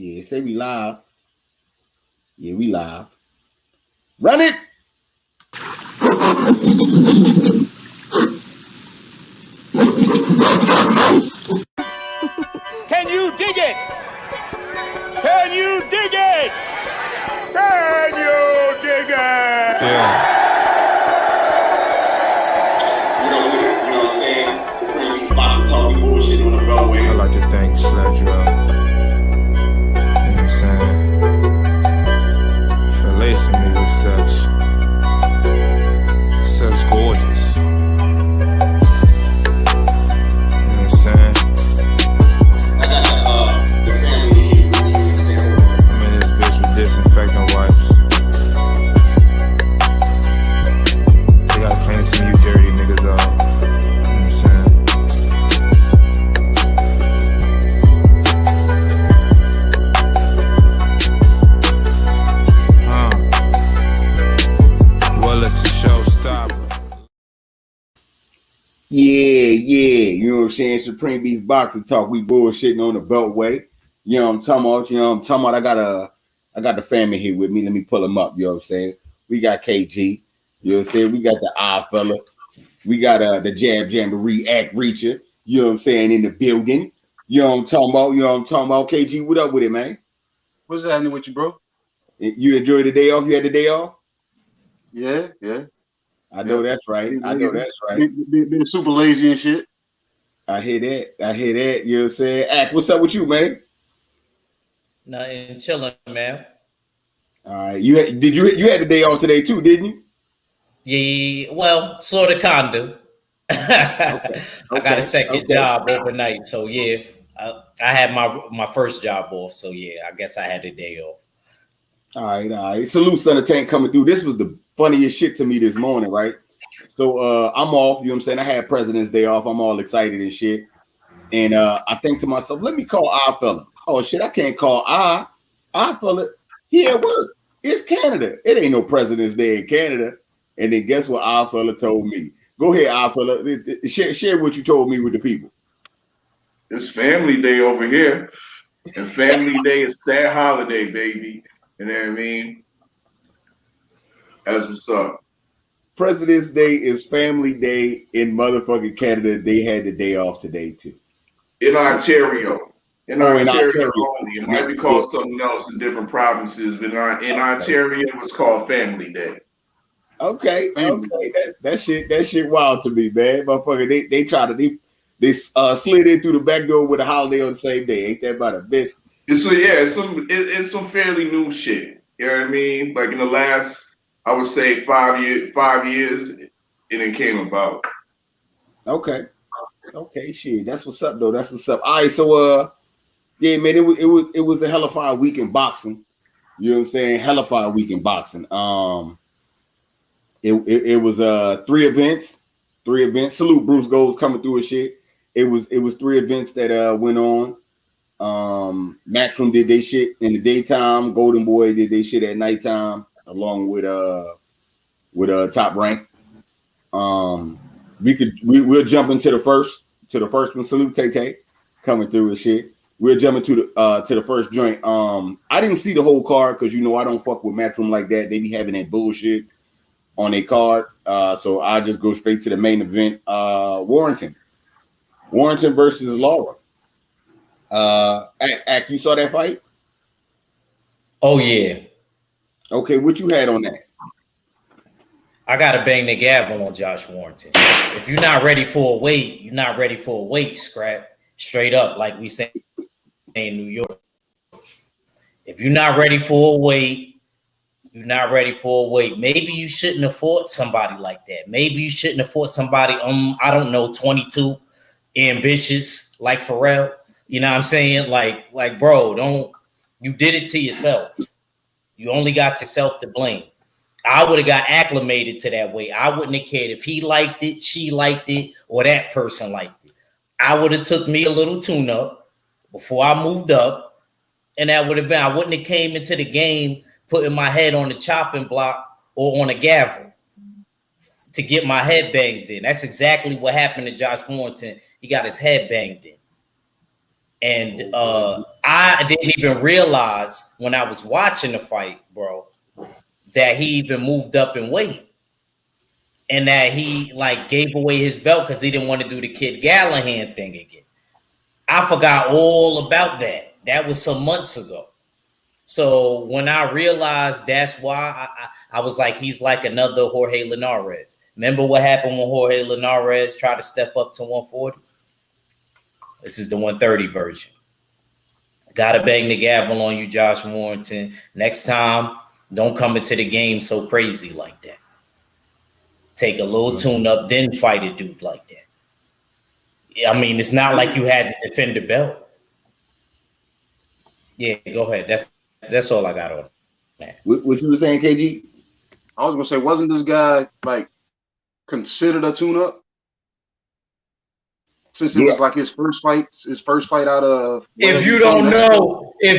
Yeah, say we live. Yeah, we live. Run it. Can you dig it? Can you dig it? Can you dig it? Yeah. You know what I'm saying? Supreme Beats Boxing Talk, we bullshitting on the Beltway. I like to think slapped you up. You know what I'm saying? For lacing me with such gorgeous. You know what I'm saying? I got the family here. You know what I'm saying? I'm in this bitch with disinfectant wipes. They gotta clean some of you dirty niggas up. You know what I'm saying? Well, it's a showstopper. Yeah. You know what I'm saying? Supreme Beats Boxing Talk. We bullshitting on the Beltway. You know what I'm talking about? I got the family here with me. Let me pull them up. You know what I'm saying? We got KG. You know what I'm saying? We got the I fella. We got the Jab Jamboree Act Reacher. You know what I'm saying? In the building. You know what I'm talking about? KG, what up with it, man? What's happening with you, bro? You enjoyed the day off? You had the day off? Yeah. I know that's right. Been super lazy and shit. I hear that. You know what I'm saying? Act, what's up with you, man? Nothing, chilling, man. All right. You had the day off today too, didn't you? Yeah, well, sort of, kinda. I got a second job overnight, so yeah, I had my first job off, so yeah, I guess I had a day off. All right. Salute, Son of Tank, coming through. This was the funniest shit to me this morning, right? So I'm off, you know what I'm saying? I had President's Day off. I'm all excited and shit. And I think to myself, let me call I fella. Oh shit, I can't call I fella. He at work. It's Canada. It ain't no President's Day in Canada. And then guess what I fella told me? Go ahead, I fella. Share what you told me with the people. It's Family Day over here. And Family Day is that holiday, baby. You know what I mean? That's what's up. President's Day is Family Day in motherfucking Canada. They had the day off today too. In Ontario. In Ontario only. It might be called something else in different provinces, but in Ontario, it's called Family Day. Okay. That shit wild to me, man. Motherfucker, they slid in through the back door with a holiday on the same day. Ain't that about a bitch? It's some fairly new shit. You know what I mean? Like in the last, I would say 5 years, and it came about. Okay, shit. That's what's up, though. That's what's up. All right, so yeah, man, it was a hellified week in boxing. You know what I'm saying? Hellified week in boxing. It was 3 events. Salute Bruce Gold's coming through and shit. It was 3 events that went on. Maxim did their shit in the daytime. Golden Boy did their shit at nighttime, along with Top Rank. We'll jump into the first one. Salute Tay coming through and shit. We'll jump into the first joint. I didn't see the whole card because I don't fuck with Matchroom like that. They be having that bullshit on a card. So I just go straight to the main event. Warrington versus Laura. Ack, you saw that fight? Oh yeah. Okay, what you had on that? I gotta bang the gavel on Josh Warrington. If you're not ready for a weight, you're not ready for a weight, scrap. Straight up, like we say in New York. If you're not ready for a weight, you're not ready for a weight. Maybe you shouldn't have fought somebody like that. Maybe you shouldn't have fought somebody, I don't know, 22, ambitious, like Pharrell. You know what I'm saying? Like, bro, you did it to yourself. You only got yourself to blame. I would have got acclimated to that weight. I wouldn't have cared if he liked it, she liked it, or that person liked it. I would have took me a little tune-up before I moved up, and that would have been, I wouldn't have came into the game putting my head on the chopping block or on a gavel to get my head banged in. That's exactly what happened to Josh Warrington. He got his head banged in. And I I didn't even realize when I was watching the fight, bro, that he even moved up in weight. And that he like gave away his belt because he didn't want to do the Kid Gallahan thing again. I forgot all about that. That was some months ago. So when I realized that's why, I was like, he's like another Jorge Linares. Remember what happened when Jorge Linares tried to step up to 140? This is the 130 version. Gotta bang the gavel on you, Josh Warrington. Next time, don't come into the game so crazy like that. Take a little tune up, then fight a dude like that. I mean, it's not like you had to defend the belt. Yeah, go ahead. That's all I got on that. What you were saying, KG? I was gonna say, wasn't this guy like considered a tune-up? Since it was like his first fight out of. If you don't know the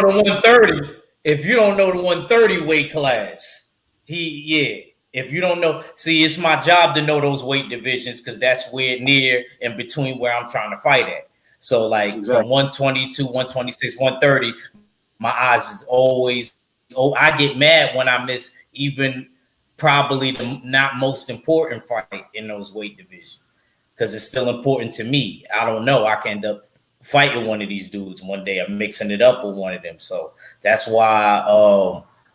130, if you don't know the 130 weight class, if you don't know, see, it's my job to know those weight divisions because that's where near and between where I'm trying to fight at. So like from 122, 126, 130, my eyes is always, I get mad when I miss even probably the not most important fight in those weight divisions because it's still important to me. I don't know. I can end up fighting one of these dudes one day. I'm mixing it up with one of them. So that's why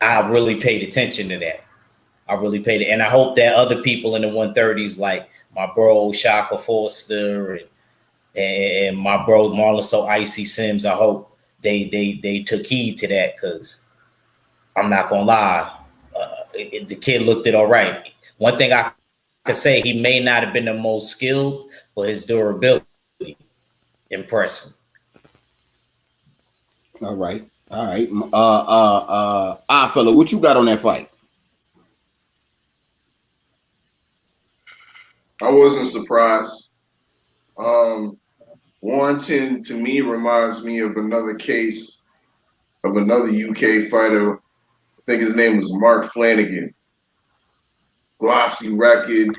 I really paid attention to that. I really paid it. And I hope that other people in the 130s, like my bro Shaka Foster and my bro Marlon So Icy Sims, I hope they took heed to that because I'm not going to lie. The kid looked it all right. One thing I could say, he may not have been the most skilled, but his durability impressed me. All right. Fella, what you got on that fight? I wasn't surprised. Warrington to me reminds me of another case of another UK fighter. I think his name was Mark Flanagan. Glossy record,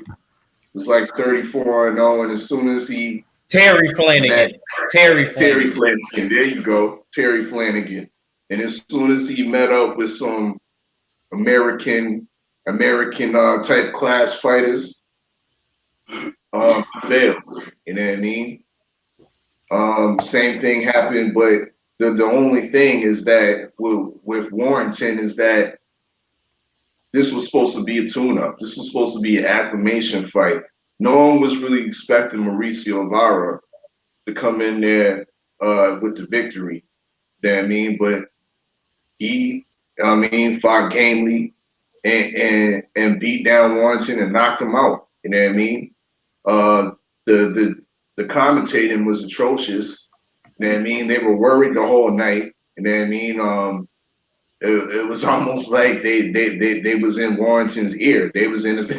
was like 34-0, and as soon as he Terry Flanagan, there you go, Terry Flanagan, and as soon as he met up with some American type class fighters, failed. You know what I mean? Same thing happened, but the only thing is that with Warrington is that this was supposed to be a tune-up. This was supposed to be an acclimation fight. No one was really expecting Mauricio Lara to come in there with the victory. You know what I mean? But he, fought gamely and beat down Warrington and knocked him out. You know what I mean? The commentating was atrocious. You know what I mean? They were worried the whole night. You know what I mean? It was almost like they was in Warrington's ear. They was in his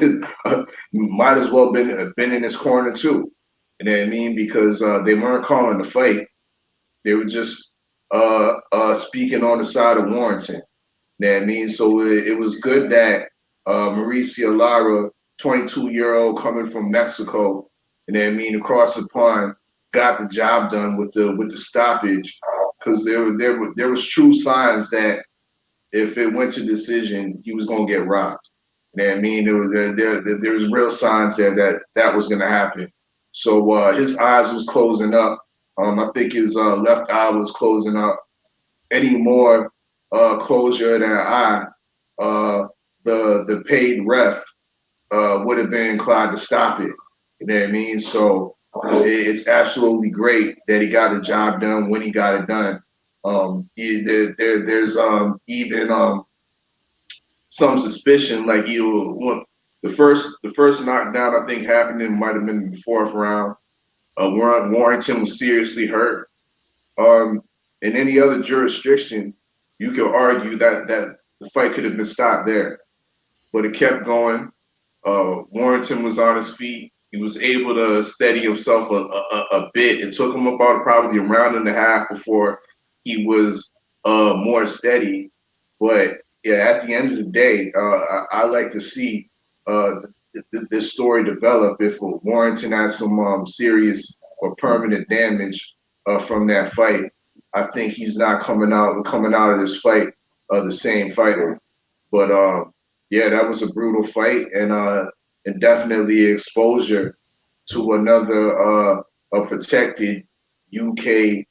might as well been in his corner too. You know what I mean? Because they weren't calling the fight. They were just speaking on the side of Warrington. You know what I mean? So it was good that Mauricio Lara, 22-year-old coming from Mexico, you know what I mean, across the pond, got the job done with the stoppage. Because there was true signs that if it went to decision, he was gonna get robbed. You know what I mean? There was real signs there that was gonna happen. So his eyes was closing up. I think his left eye was closing up. Any more closure in that eye, the paid ref would have been inclined to stop it. You know what I mean? So it's absolutely great that he got the job done when he got it done. There's even some suspicion, like the first knockdown I think happening might have been in the 4th round. Warrington was seriously hurt. In any other jurisdiction, you could argue that the fight could have been stopped there, but it kept going. Warrington was on his feet. He was able to steady himself a bit. It took him about probably a round and a half before he was more steady. But yeah, at the end of the day, I like to see this story develop if Warrington has some serious or permanent damage from that fight. I think he's not coming out of this fight the same fighter. But yeah, that was a brutal fight, and definitely exposure to another a protected UK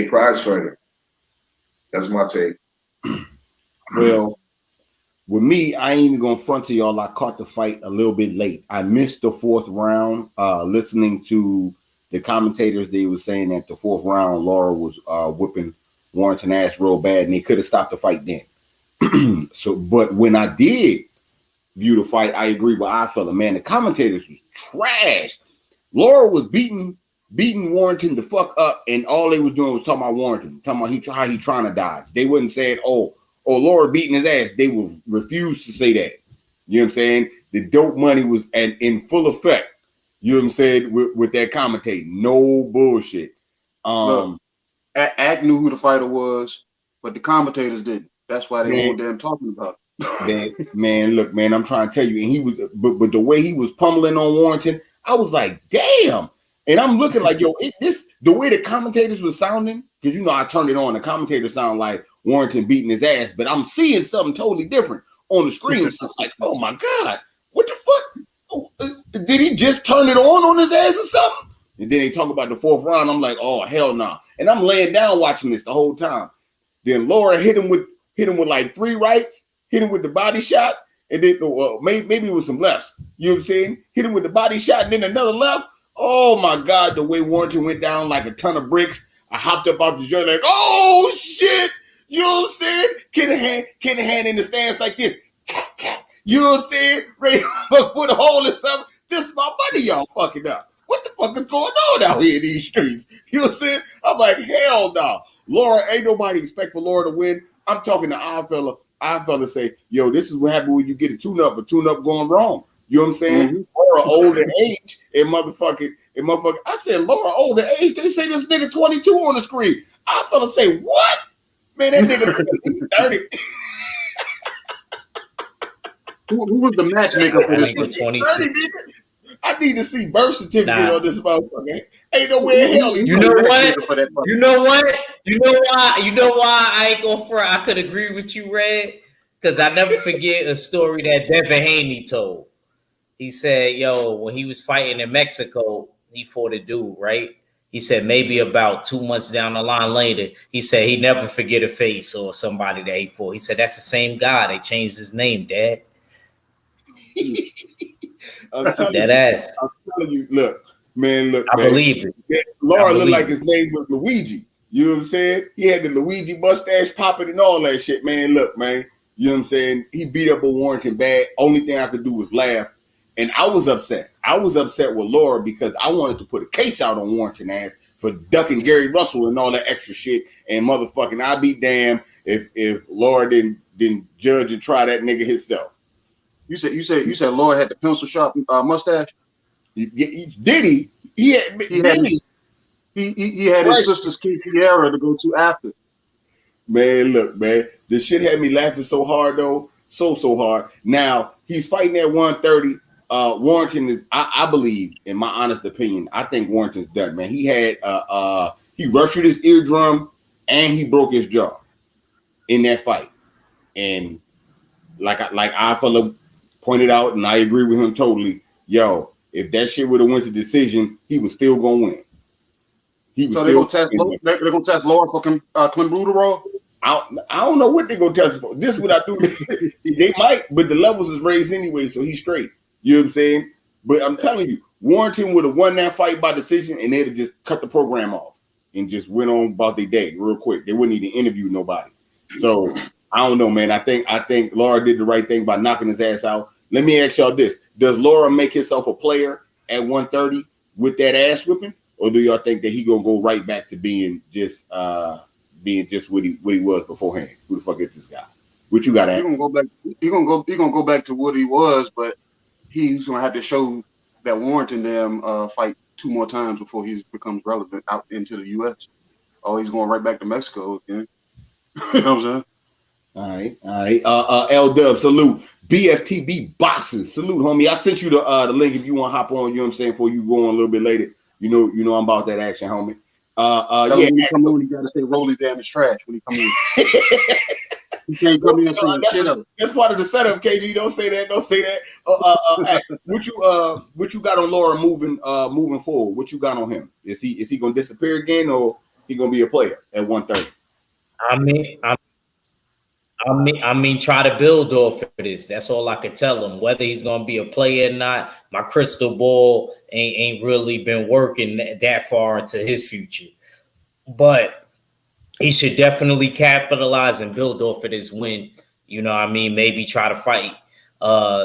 prize fighter. That's my take. Well, with me, I ain't even gonna front to y'all. I caught the fight a little bit late. I missed the fourth round. Listening to the commentators, they were saying that the fourth round, Laura was whipping Warrington ass real bad, and they could have stopped the fight then. So, but when I did view the fight, I agree with I fella. Man, the commentators was trash. Laura was beating Warrington the fuck up, and all they was doing was talking about Warrington, talking about how he trying to dodge. They wasn't saying, oh, Laura beating his ass. They would refuse to say that. You know what I'm saying? The dope money was in full effect. You know what I'm saying? With that commentating. No bullshit. Look, Act knew who the fighter was, but the commentators didn't. That's why they weren't damn talking about it. man, look, man, I'm trying to tell you, and he was, but the way he was pummeling on Warrington, I was like, damn. And I'm looking like, yo, the way the commentators was sounding, because you know I turned it on, the commentators sound like Warrington beating his ass, but I'm seeing something totally different on the screen. So I'm like, oh my God, what the fuck? Oh, did he just turn it on his ass or something? And then they talk about the fourth round. I'm like, oh hell no. Nah. And I'm laying down watching this the whole time. Then Laura hit him with like 3 rights, hit him with the body shot, and then maybe with some lefts. You know what I'm saying? Hit him with the body shot and then another left. Oh my God, the way Warrington went down like a ton of bricks. I hopped up off the joint like, oh shit. You know what I'm saying? Kinahan in the stands like this. You know what I'm saying? Ready to put a hole in something. This is my money y'all fucking up. What the fuck is going on out here in these streets? You know what I'm saying? I'm like, hell no. Laura, ain't nobody expect for Laura to win. I'm talking to our fella say, yo, this is what happened when you get a tune-up going wrong. You know what I'm saying? Mm-hmm. Laura older age and motherfucking. I said, Laura older age. They say this nigga 22 on the screen. Our fella say, what? Man, that nigga 30. Who was the matchmaker for this? 22. I need to see birth certificate on this motherfucker. Ain't nowhere in hell. You know what? You know why I ain't going for it. I could agree with you, Red, because I never forget a story that Devin Haney told. He said, yo, when he was fighting in Mexico, he fought a dude, right? He said maybe about 2 months down the line later, he said he never forget a face or somebody that he fought. He said, that's the same guy. They changed his name, Dad. I'm telling you, look, man. I believe it. Laura looked like his name was Luigi. You know what I'm saying? He had the Luigi mustache popping and all that shit, man. Look, man. You know what I'm saying? He beat up a Warrington bad. Only thing I could do was laugh. And I was upset. I was upset with Laura because I wanted to put a case out on Warrington ass for ducking Gary Russell and all that extra shit. And motherfucking, I'd be damned if Laura didn't judge and try that nigga himself. You said Laura had the pencil sharp mustache. Did he? He had his sister's quinceañera to go to after. Man, look, man, this shit had me laughing so hard though, so hard. Now he's fighting at 130. Warrington is, I believe, in my honest opinion, I think Warrington's done, man. He had he ruptured his eardrum and he broke his jaw in that fight. And like I fella pointed out, and I agree with him totally. Yo, if that shit would have went to decision, he was still gonna win. So they're gonna test Laura for clenbuterol? I don't know what they're gonna test for. This is what I do. They might, but the levels is raised anyway, so he's straight. You know what I'm saying? But I'm telling you, Warrington would have won that fight by decision, and they'd have just cut the program off and just went on about their day real quick. They wouldn't even interview nobody. So I don't know, man. I think Laura did the right thing by knocking his ass out. Let me ask y'all this: does Laura make himself a player at 130 with that ass whipping, or do y'all think that he gonna go right back to being just what he was beforehand? Who the fuck is this guy? What you got at? He's gonna go back. He's gonna go back to what he was, but he's gonna have to show that Warrington fight 2 more times before he becomes relevant out into the U.S. Oh, he's going right back to Mexico again. You know what I'm saying? All right. L Dub, salute. BFTB boxing, salute, homie. I sent you the link if you want to hop on. You know what I'm saying? Before you go on a little bit later. You know I'm about that action, homie. Tell him Yeah. when he come on, he got to say Rolly damn is trash when he come in. He can't come in saying shit up. That's part of the setup, KG. Don't say that. Don't say that. Hey, what you got on Laura moving forward? What you got on him? Is he gonna disappear again, or he gonna be a player at 130? I mean, try to build off of this. That's all I could tell him. Whether he's gonna be a player or not, my crystal ball ain't really been working that far into his future. But he should definitely capitalize and build off of this win. You know what I mean? Maybe try to fight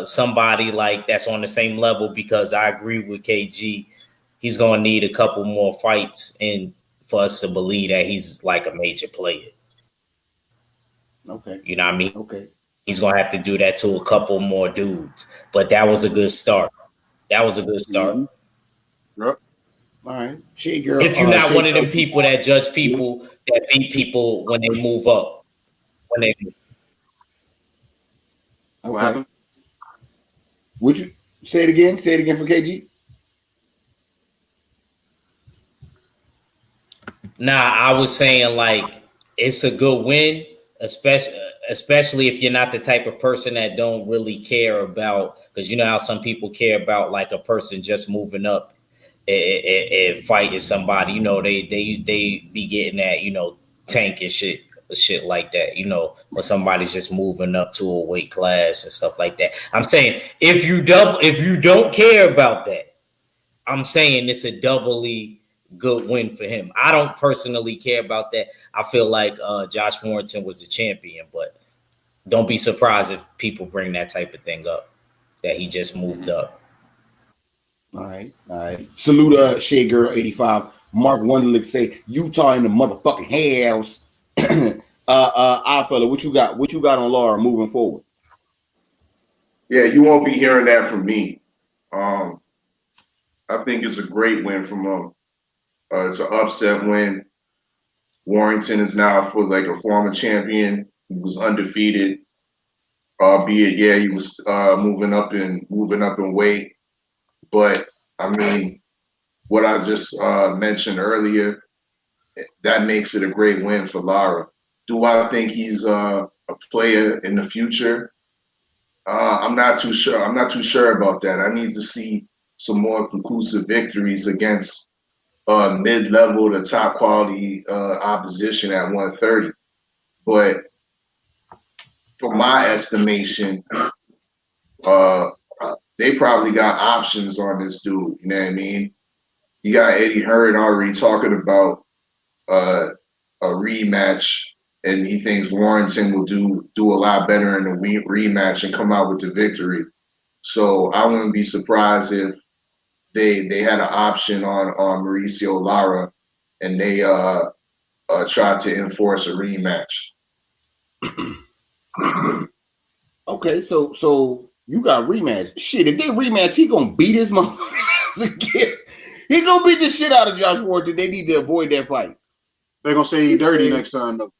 somebody like that's on the same level, because I agree with KG. He's gonna need a couple more fights and for us to believe that he's like a major player. Okay. You know what I mean? Okay. He's going to have to do that to a couple more dudes. But that was a good start. Mm-hmm. Yep. All right. Shea girl. If you're not one of them people that judge people, that beat people when they move up. Okay. What happened? Would you say it again? Say it again for KG. Nah, I was saying like it's a good win, especially if you're not the type of person that don't really care about, because you know how some people care about like a person just moving up and fighting somebody. You know, they be getting that, you know, tank and shit like that, you know, when somebody's just moving up to a weight class and stuff like that. I'm saying if you don't care about that, I'm saying it's a doubly good win for him. I don't personally care about that. I feel like Josh Warrington was a champion, but don't be surprised if people bring that type of thing up, that he just moved up. All right. Salute Shea Girl 85. Mark Wonderlick say Utah in the motherfucking house. Fella, what you got? What you got on Laura moving forward? Yeah, you won't be hearing that from me. I think it's a great win from him. It's an upset win. Warrington is now for like a former champion. He was undefeated, albeit he was moving up in weight. But I mean, what I just mentioned earlier, that makes it a great win for Lara. Do I think he's a player in the future? I'm not too sure. I'm not too sure about that. I need to see some more conclusive victories against mid-level to top quality opposition at 130. But for my estimation, they probably got options on this dude. You know what I mean? You got Eddie Hearn already talking about a rematch, and he thinks Warrington will do a lot better in the rematch and come out with the victory. So I wouldn't be surprised if they had an option on Mauricio Lara, and they tried to enforce a rematch. Okay, so you got rematch. Shit, if they rematch, he gonna beat his motherfucker again. He gonna beat the shit out of Josh Warrington. They need to avoid that fight. They're gonna say he dirty next time though.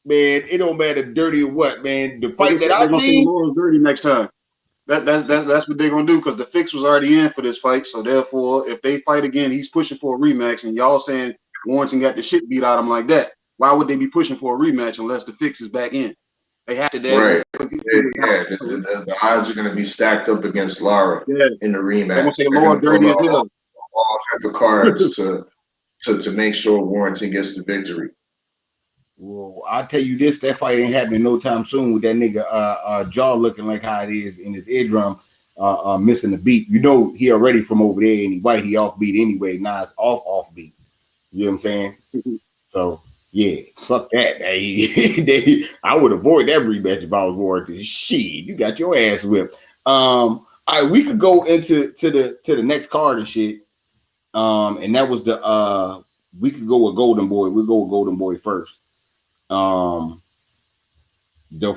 Man, it don't matter dirty or what, man. The fight that I see, see, Laura's dirty next time. That's what they're gonna do, because the fix was already in for this fight. So therefore, if they fight again, he's pushing for a rematch, and y'all saying Warrington got the shit beat out of him like that. Why would they be pushing for a rematch unless the fix is back in? They have to. Right. The odds are going to be stacked up against Lara in the rematch. They're gonna say Laura dirty as hell. All type of cards to make sure Warrington gets the victory. well, I'll tell you this: that fight ain't happening no time soon with that nigga jaw looking like how it is in his eardrum, missing the beat. You know he already from over there, and he white, he offbeat anyway. Now it's offbeat. You know what I'm saying? So yeah, fuck that. I would avoid that rematch if I was Warrington. Shit, you got your ass whipped. All right, we could go into the next card and shit. And that was the we could go with Golden Boy. We'll go with Golden Boy first. The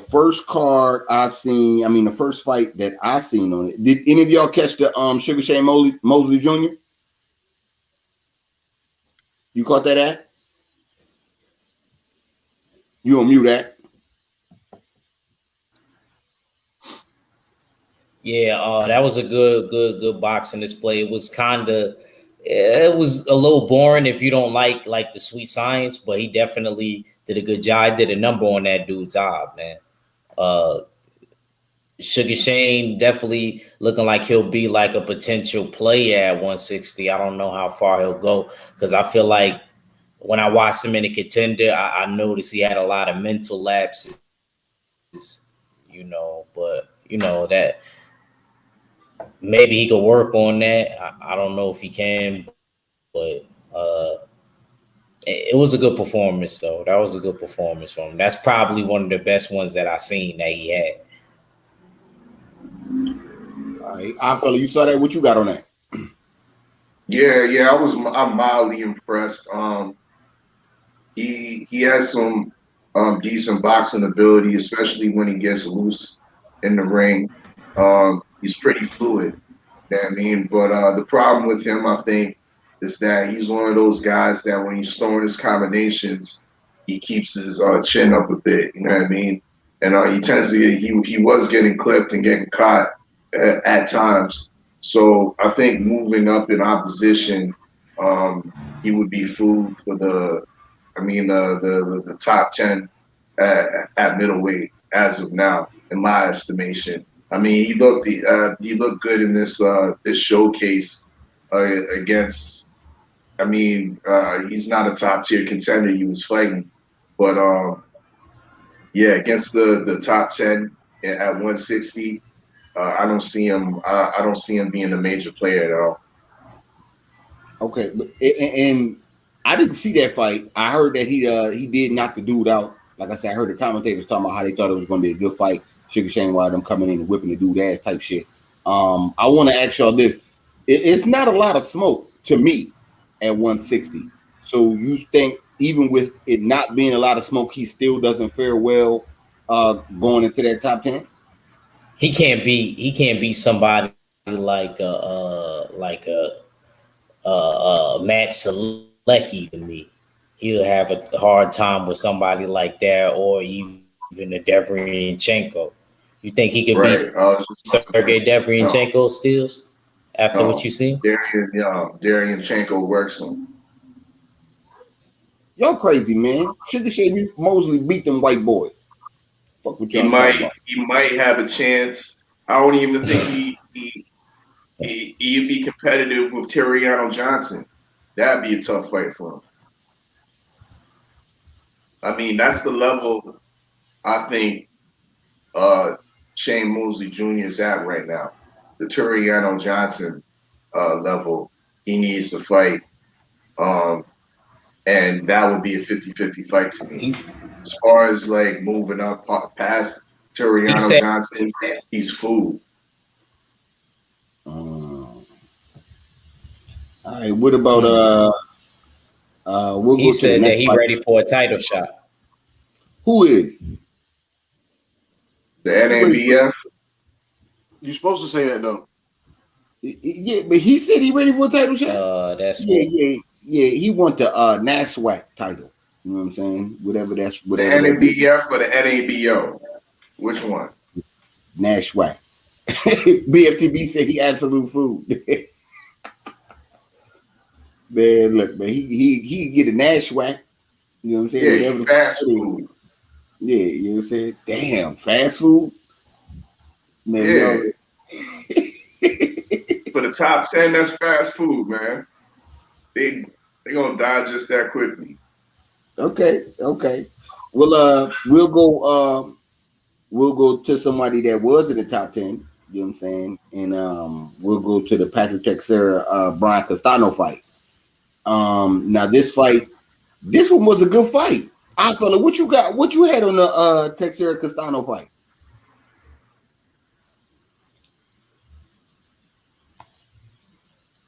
first card the first fight that I seen on it. Did any of y'all catch the Sugar Shane Mosley Jr.? You caught that at? You on mute that? Yeah, that was a good boxing display. It was kind of It was a little boring if you don't like the sweet science, but he definitely did a good job. Did a number on that dude's job, man. Uh, Sugar Shane definitely looking like he'll be like a potential player at 160. I don't know how far he'll go because I feel like when I watched him in the Contender, I noticed he had a lot of mental lapses, but that maybe he could work on that. I don't know if he can, but it was a good performance though. That was a good performance from him. That's probably one of the best ones that I seen that he had. All right, I fella, you saw that. What you got on that? Yeah, I'm mildly impressed. He has some decent boxing ability, especially when he gets loose in the ring. He's pretty fluid. You know what I mean? But the problem with him, I think, is that he's one of those guys that when he's throwing his combinations, he keeps his chin up a bit. You know what I mean? And he tends to he was getting clipped and getting caught at times. So I think moving up in opposition, he would be food for the top 10 at middleweight as of now, in my estimation. I mean, he looked good in this showcase against. I mean, he's not a top tier contender he was fighting, but yeah, against the top 10 at 160, I don't see him. I don't see him being a major player at all. Okay, and I didn't see that fight. I heard that he did knock the dude out. Like I said, I heard the commentators talking about how they thought it was going to be a good fight. Sugar Shane Wild them coming in and whipping the dude ass type shit. I want to ask y'all this: it's not a lot of smoke to me at 160. So you think even with it not being a lot of smoke, he still doesn't fare well going into that top 10? He can't be somebody like Matt Selecki to me. He'll have a hard time with somebody like that, or even a Deverynchenko. You think he could be Sergey Deverynchenko steals after what you seen? Deverynchenko works him. Y'all crazy, man. Sugar Shane Mosley beat them white boys. Fuck what y'all talking about. He might have a chance. I don't even think he'd be competitive with Terriano Johnson. That'd be a tough fight for him. I mean, that's the level I think Shane Mosley Jr. is at right now. The Terriano Johnson level he needs to fight. And that would be a 50-50 fight to me. As far as like moving up past Terriano Johnson, he's food. All right, what about he said that he's ready for a title shot. Who is? The NABF? You're supposed to say that though. Yeah, but he said he ready for a title shot. That's yeah. He want the NASWAC title. You know what I'm saying? Whatever the NABF or the NABO? Which one? NASWAC. BFTB said he absolute food. Man, look, man, he get a NASWAC. You know what I'm saying? Yeah, fast food. Yeah, you know what I'm saying? Damn, fast food. Man, yeah. For the top 10, that's fast food, man. They gonna die just that quickly. Okay. Well, we'll go to somebody that was in the top 10. You know what I'm saying? And we'll go to the Patrick Teixeira Brian Castano fight. Now this one was a good fight. I fella, what you got? What you had on the Teixeira Castano fight?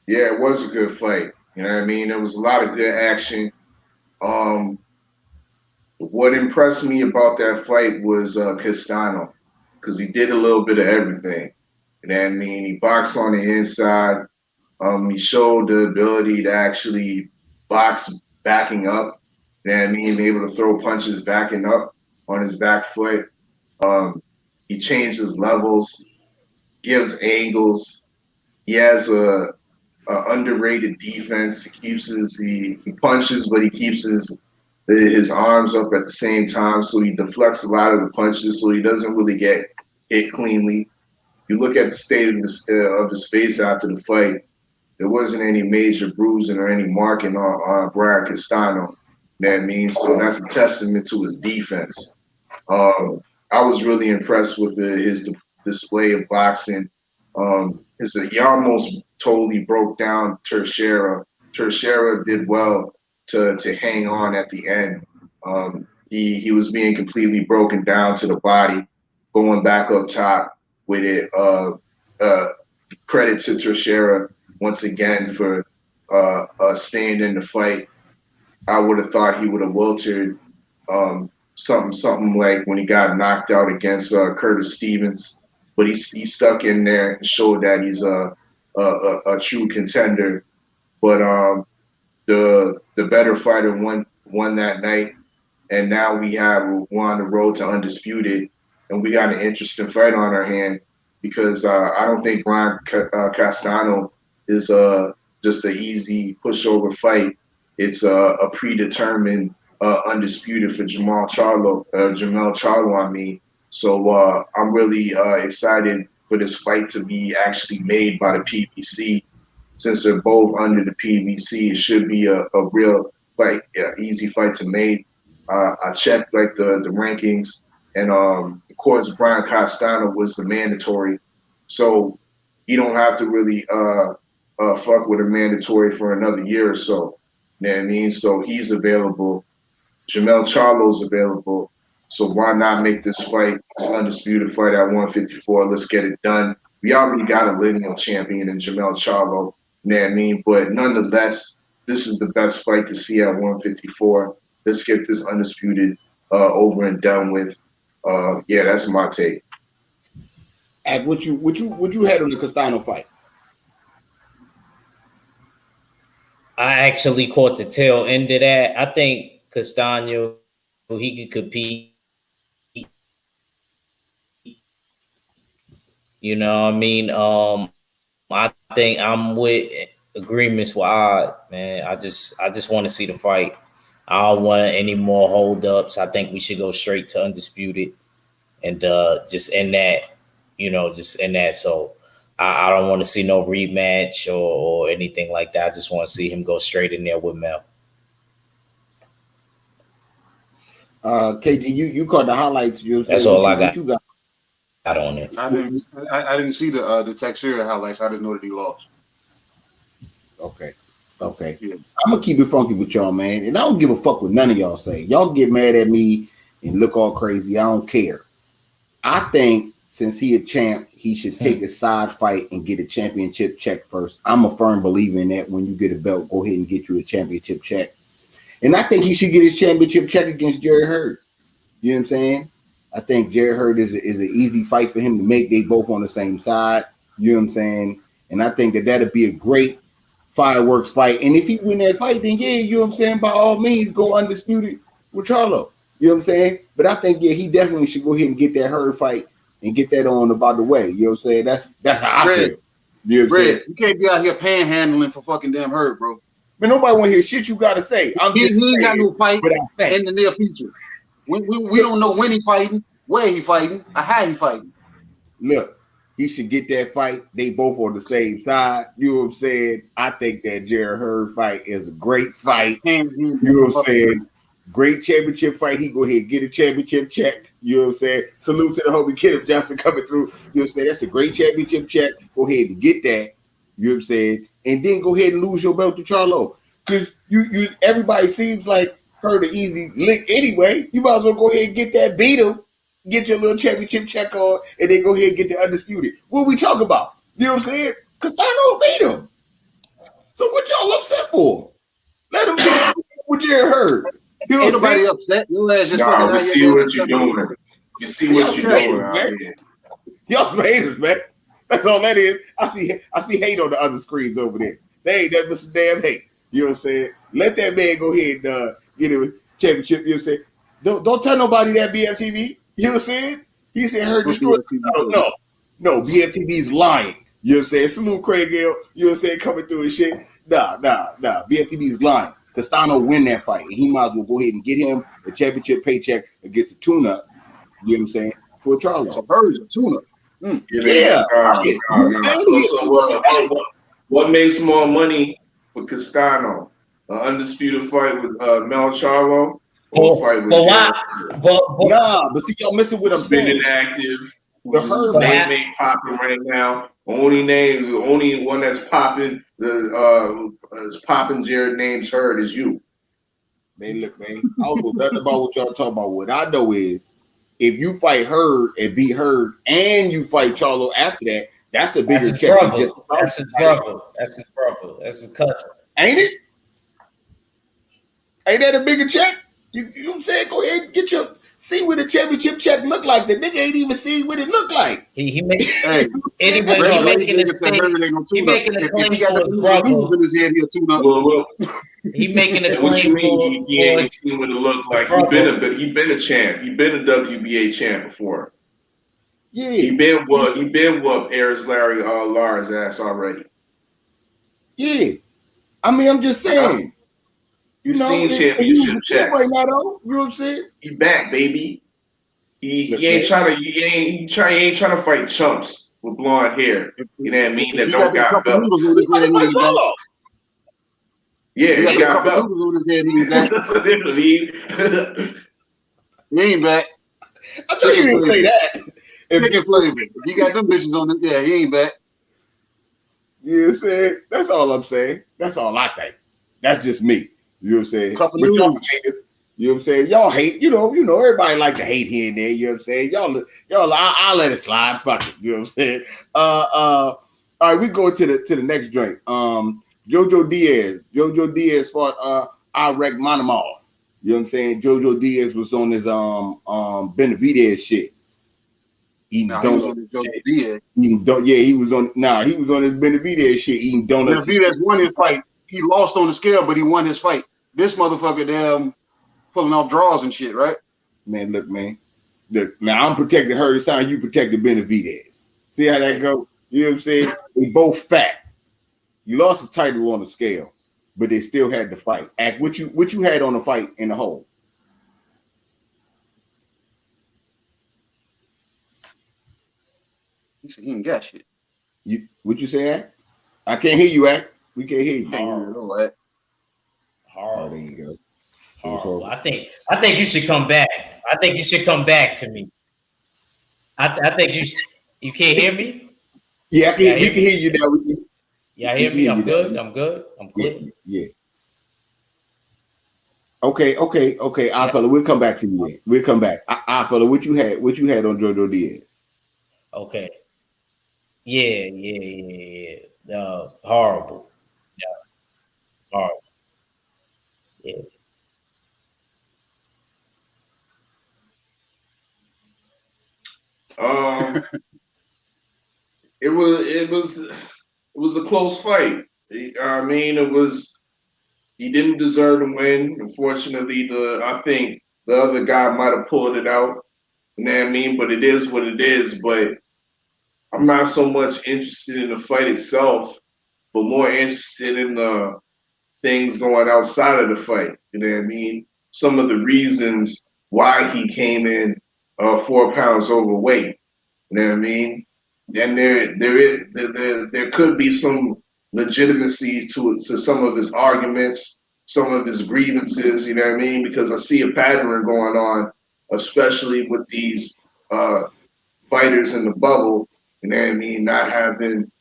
Yeah, it was a good fight. You know what I mean? There was a lot of good action. What impressed me about that fight was Castano, because he did a little bit of everything. You know what I mean? He boxed on the inside. He showed the ability to actually box backing up. You know what I mean? Able to throw punches backing up on his back foot. He changes levels, gives angles. He has a underrated defense. He punches, but he keeps his arms up at the same time, so he deflects a lot of the punches, so he doesn't really get hit cleanly. You look at the state of his face after the fight. There wasn't any major bruising or any marking on Brian Castano. You know what I mean? So that's a testament to his defense. I was really impressed with his display of boxing. He almost totally broke down Teixeira. Teixeira did well to hang on at the end. He was being completely broken down to the body, going back up top with it. Credit to Teixeira once again for staying in the fight. I would have thought he would have weltered something like when he got knocked out against Curtis Stevens, but he stuck in there and showed that he's a true contender. But the better fighter won that night, and now we're on the road to undisputed, and we got an interesting fight on our hand because I don't think Brian Castano is just an easy pushover fight. It's a predetermined undisputed for Jamel Charlo, I mean. So I'm really excited for this fight to be actually made by the PBC. Since they're both under the PBC, it should be a real fight, easy fight to make. I checked like the rankings, and of course Brian Castano was the mandatory, so you don't have to really fuck with a mandatory for another year or so. You know what I mean? So he's available. Jamel Charlo's available. So why not make this fight, this undisputed fight at 154? Let's get it done. We already got a lineal champion in Jamel Charlo. You know what I mean? But nonetheless, this is the best fight to see at 154. Let's get this undisputed over and done with. Yeah, that's my take. And what you had on the Castano fight? I actually caught the tail end of that. I think Castano, he could compete. You know what I mean? I think I'm with agreements with Odd, man. I just want to see the fight. I don't want any more holdups. I think we should go straight to undisputed and just end that. Just end that. So I don't want to see no rematch or anything like that. I just want to see him go straight in there with Mel. KG, you caught the highlights. That's all I got. You got on it. I didn't see the Teixeira highlights. I just know that he lost. Okay. Yeah. I'm gonna keep it funky with y'all, man, and I don't give a fuck what none of y'all say. Y'all get mad at me and look all crazy. I don't care. I think since he a champ, he should take a side fight and get a championship check first. I'm a firm believer in that. When you get a belt, go ahead and get you a championship check. And I think he should get his championship check against Jerry Hurd. You know what I'm saying? I think Jerry Hurd is an easy fight for him to make. They both on the same side. You know what I'm saying? And I think that'll be a great fireworks fight. And if he win that fight, then yeah, you know what I'm saying? By all means, go undisputed with Charlo. You know what I'm saying? But I think, yeah, he definitely should go ahead and get that Hurd fight and get that on about the way. You know what I'm saying? That's how I feel. You know what I'm saying? You can't be out here panhandling for fucking damn Hurd, bro. Man, nobody want to hear shit you got to say. He ain't got no fight in the near future. We don't know when he fighting, where he fighting, or how he fighting. Look, he should get that fight. They both on the same side. You know what I'm saying? I think that Jerry Hurd fight is a great fight. You know what I'm saying? Great championship fight. He go ahead and get a championship check. You know what I'm saying? Salute to the homie Kid Johnson coming through. You know what I'm saying? That's a great championship check. Go ahead and get that. You know what I'm saying? And then go ahead and lose your belt to Charlo. Because you everybody seems like Hurd an easy lick anyway. You might as well go ahead and get that beat him, get your little championship check on, and then go ahead and get the undisputed. What we talking about? You know what I'm saying? Castano beat him. So what y'all upset for? Let him get it with Jerry Hurd. You know Ain't nobody upset. Your ass just Nah, we see what you're doing. You see what you're doing out here. Y'all haters, man. That's all that is. I see hate on the other screens over there. They ain't nothing but some damn hate. You know what I'm saying? Let that man go ahead and get a championship. You know what I'm saying? Don't tell nobody that BFTV. You know what I'm saying? He said Hurd destroyed. No, BFTV is lying. You know what I'm saying? Salute Craig Hill. You know what I'm saying? Coming through and shit. Nah. BFTB is lying. Castano win that fight. And he might as well go ahead and get him a championship paycheck against a tune-up. You know what I'm saying? For Charlo. So Bird's a tuna. Yeah. What makes more money for Castano? An undisputed fight with Mel Charlo or a fight with But see, y'all missing what I'm saying. Been inactive. The Hurd ain't popping right now. The only one that's popping, is popping Jared name's Hurd is you. Man, look, man, I don't know nothing about what y'all talking about. What I know is if you fight Hurd and beat Hurd and you fight Charlo after that, that's a bigger check. That's his brother. That's his brother. That's his cousin. Ain't it? Ain't that a bigger check? You know what I'm saying? Go ahead and get your see what the championship check look like. The nigga ain't even seen what it look like. He making Hey, anyway. He making a claim. He making a claim for his brother. In his head, he'll tune up. Well, he making a what you claim mean? He ain't seen what it look like. He been a champ. He been a WBA champ before. Yeah, he been whooped Aries Lars ass already. Yeah, I mean, I'm just saying. You know, seen championship check right now, though. You know what I'm saying? He back, baby. He ain't trying to fight chumps with blonde hair. You know what I mean? That don't got belts. Yeah, he got belts. On his head, he back. He ain't back. I thought you didn't say that. Chicken flavor. If you got them bitches on it, yeah, he ain't back. You know what I'm saying? That's all I'm saying. That's all I think. That's just me. You know what I'm saying? Couple you know news. what I'm saying? Y'all hate, you know, everybody like to hate here and there, you know what I'm saying? Y'all I'll let it slide. Fuck it. You know what I'm saying? All right, we go to the next drink. Jojo Diaz fought Irek Manamov. You know what I'm saying? Jojo Diaz was on his Benavidez shit. He was on his Benavidez shit eating donuts. Benavidez won his fight. He lost on the scale, but he won his fight. This motherfucker damn pulling off draws and shit, right? Man, look, man. Now I'm protecting her. It's how you protected Benavidez. See how that go? You know what I'm saying? They both fat. You lost his title on the scale, but they still had the fight. Act what you had on the fight in the whole. He said he ain't got shit. What you say, Act? I can't hear you, Act. We can't hear you. Horrible. Oh, there you go. Horrible. I think you should come back. I think you should come back to me. I think you can't hear me? Yeah, we can hear you now. Yeah, hear me? I'm good. I'm clear. Yeah. Okay. Fella, we'll come back to you then. We'll come back. Fella, what you had on Jojo Diaz? Okay. Yeah. Horrible. Yeah. Horrible. Yeah. It was a close fight. I mean, he didn't deserve to win. Unfortunately, I think the other guy might have pulled it out. You know what I mean? But it is what it is. But I'm not so much interested in the fight itself, but more interested in the things going outside of the fight. You know what I mean? Some of the reasons why he came in 4 pounds overweight. You know what I mean? And there could be some legitimacy to some of his arguments, some of his grievances. You know what I mean? Because I see a pattern going on, especially with these fighters in the bubble. You know what I mean? Not having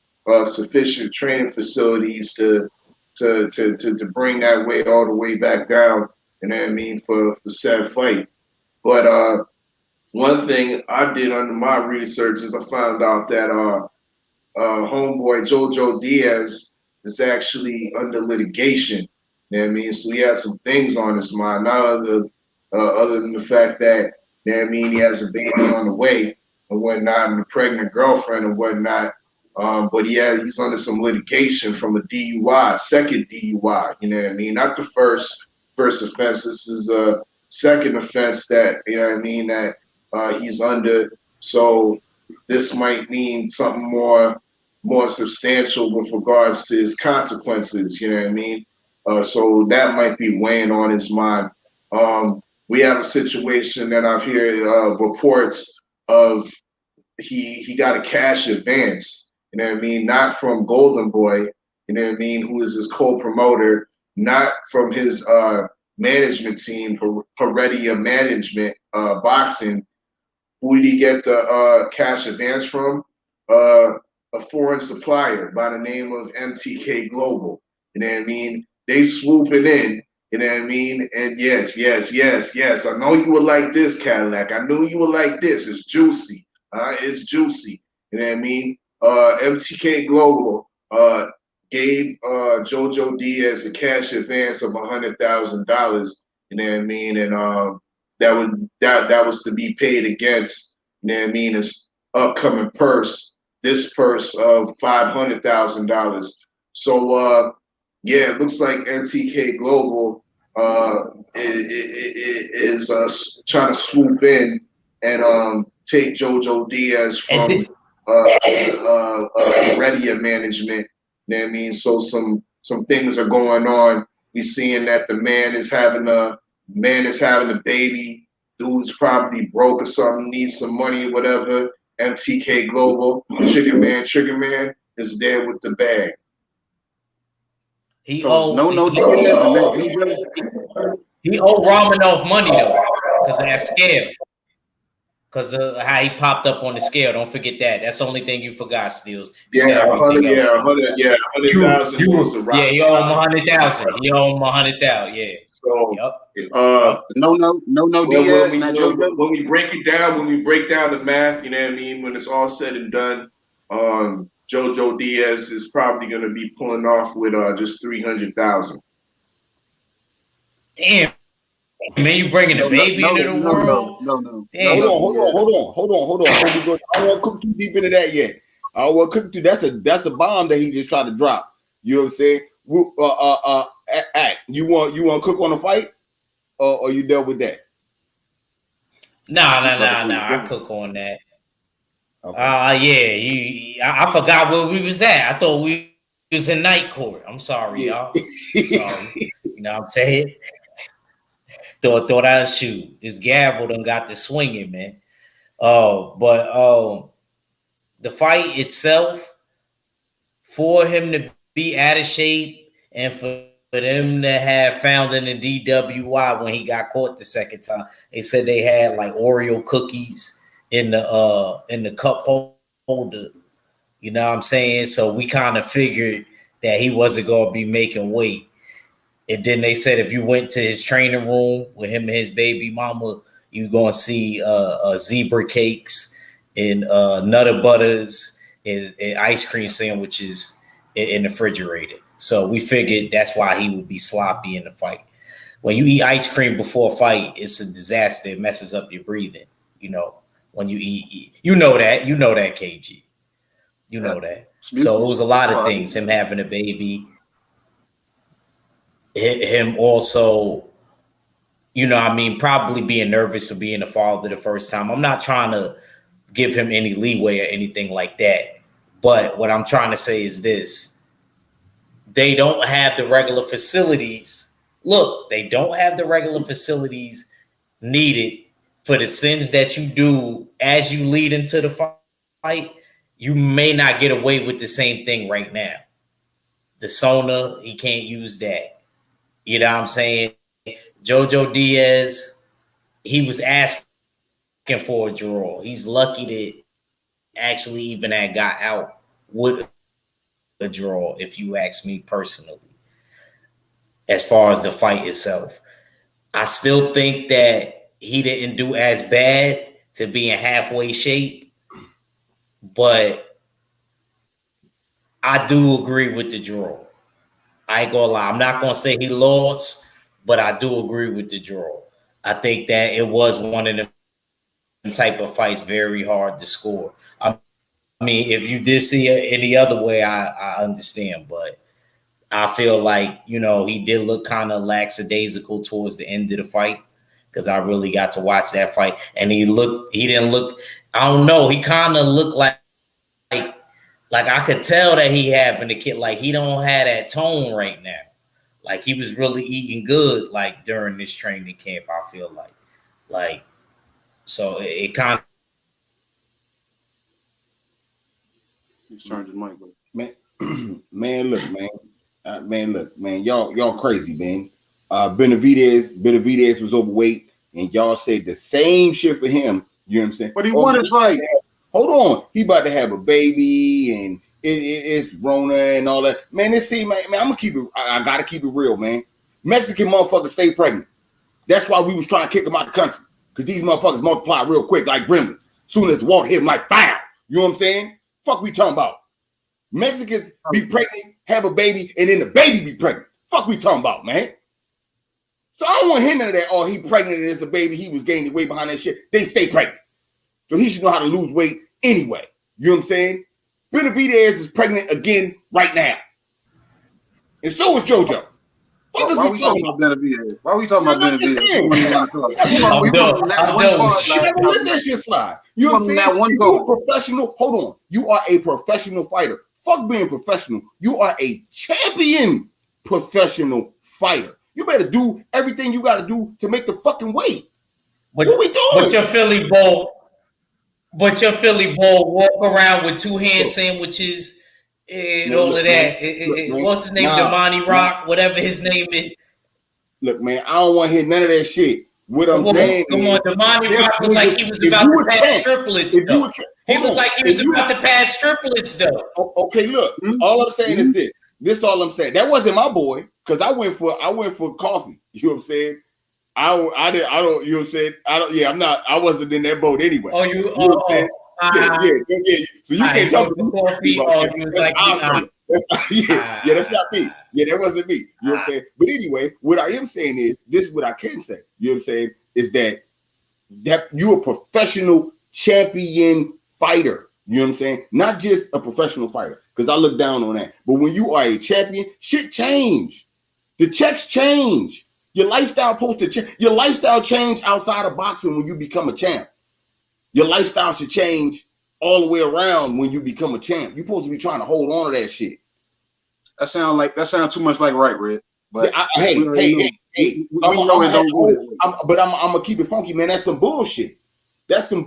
sufficient training facilities to bring that weight all the way back down. You know what I mean? For said fight, but. One thing I did under my research is I found out that homeboy Jojo Diaz is actually under litigation. You know what I mean? So he has some things on his mind, not other than the fact that, you know what I mean, he has a baby on the way and whatnot, and a pregnant girlfriend and whatnot. But he's under some litigation from a DUI, second DUI. You know what I mean? Not the first offense. This is a second offense that, you know what I mean, that he's under. So this might mean something more more substantial with regards to his consequences. You know what I mean? So that might be weighing on his mind. We have a situation that I've heard reports of. He got a cash advance. You know what I mean? Not from Golden Boy. You know what I mean? Who is his co-promoter? Not from his management team, Heredia Management Boxing. Who did he get the cash advance from? A foreign supplier by the name of MTK Global. You know what I mean? They swooping in. You know what I mean? And yes. I know you would like this, Cadillac. I knew you would like this. It's juicy. It's juicy. You know what I mean? MTK Global gave JoJo Diaz a cash advance of $100,000. You know what I mean? And that was to be paid against, you know what I mean, his upcoming purse, this purse of $500,000. So yeah, it looks like MTK Global is trying to swoop in and take JoJo Diaz from Heredia Management. You know what I mean? So some things are going on. We seeing that the man is having a baby. Dude's probably broke or something, needs some money, whatever. MTK Global, Trigger Man is there with the bag. He So owed Diaz and that DJ. he owed Romanoff money though, because of that scale. Because of how he popped up on the scale. Don't forget that. That's the only thing you forgot, Steels. Yeah, 100,000. Yeah, he owed him 100,000. He owed him 100,000. Yeah. So No Diaz, not JoJo. When we break it down, when we break down the math, you know what I mean. When it's all said and done, JoJo Diaz is probably going to be pulling off with just 300,000. Damn. Man, you bringing a baby into the world? No. Damn. Hold on. I don't want to cook too deep into that yet. I don't want to cook too. That's a bomb that he just tried to drop. You know what I'm saying? You want to cook on the fight, or you dealt with that? Nah. I cook on that. Okay. I forgot where we was at. I thought we was in night court. I'm sorry, y'all. Sorry. You know what I'm saying? Thought I'd shoot. This gavel done got the swinging, man. But the fight itself, for him to be out of shape and for them to have found in the DWI when he got caught the second time, they said they had like Oreo cookies in the cup holder. You know what I'm saying? So we kind of figured that he wasn't going to be making weight. And then they said if you went to his training room with him and his baby mama, you're going to see zebra cakes and Nutter Butters and ice cream sandwiches in the refrigerator. So we figured that's why he would be sloppy in the fight. When you eat ice cream before a fight, it's a disaster. It messes up your breathing. You know, when you eat, you know that, KG. You know that. So it was a lot of things. Him having a baby. Him also, you know, I mean, probably being nervous for being a father the first time. I'm not trying to give him any leeway or anything like that. But what I'm trying to say is this. They don't have the regular facilities. Look, they don't have the regular facilities needed for the sins that you do as you lead into the fight. You may not get away with the same thing right now. The sauna, he can't use that. You know what I'm saying? JoJo Diaz, he was asking for a draw. He's lucky that actually even had got out with a draw, if you ask me personally, as far as the fight itself. I still think that he didn't do as bad to be in halfway shape, but I do agree with the draw. I ain't gonna lie. I'm not gonna say he lost, but I do agree with the draw. I think that it was one of them type of fights very hard to score. I mean, if you did see it any other way, I understand, but I feel like, you know, he did look kind of lackadaisical towards the end of the fight because I really got to watch that fight, and he didn't look. I don't know. He kind of looked like Like I could tell that he having a kid. Like he don't have that tone right now. Like he was really eating good. Like during this training camp, I feel like so it kind of. He's turned his mic. Man, look, man, y'all crazy, man. Benavidez was overweight, and y'all said the same shit for him. You know what I'm saying? But he won his fight. Hold on, he about to have a baby, and it's Rona and all that. Man, man, I'm gonna keep it. I gotta keep it real, man. Mexican motherfuckers stay pregnant. That's why we was trying to kick them out of the country, because these motherfuckers multiply real quick like gremlins. Soon as the water hit them, like bam. You know what I'm saying? Fuck, we talking about? Mexicans be pregnant, have a baby, and then the baby be pregnant. Fuck, we talking about, man? So I don't want him none of that. Oh, he pregnant and it's a baby. He was gaining weight behind that shit. They stay pregnant. So he should know how to lose weight anyway. You know what I'm saying? Benavidez is pregnant again right now. And so is JoJo. Why are we talking about Benavidez? Why are we talking about Benavidez? You never let that shit slide. You know what I'm saying? You're a professional. Hold on. You are a professional fighter. Fuck being professional. You are a champion professional fighter. You better do everything you got to do to make the fucking weight. What are we doing? But your Philly Bull walk around with 2 hand sandwiches and all of that. What's his name? Damani Rock, whatever his name is. Look, man, I don't want to hear none of that shit. What I'm saying is, Damani Rock looked like he was about to pass triplets, though. He looked like he was about to pass triplets, though. Okay, look. All I'm saying is this. This all I'm saying. That wasn't my boy, because I went for coffee. You know what I'm saying? I don't, you know what I'm saying? I wasn't in that boat anyway. Oh, you know what I'm saying? Yeah. So you can't talk to coffee. That's not me. Yeah, that wasn't me. You know what I'm saying? But anyway, what I am saying is, this is what I can say. You know what I'm saying? Is that you're a professional champion fighter. You know what I'm saying? Not just a professional fighter, because I look down on that. But when you are a champion, shit change. The checks change. Your lifestyle supposed to change. Your lifestyle change outside of boxing when you become a champ. Your lifestyle should change all the way around when you become a champ. You're supposed to be trying to hold on to that shit. That sounds too much like right, Red. But hey. I'm gonna keep it funky, man. That's some bullshit. That's some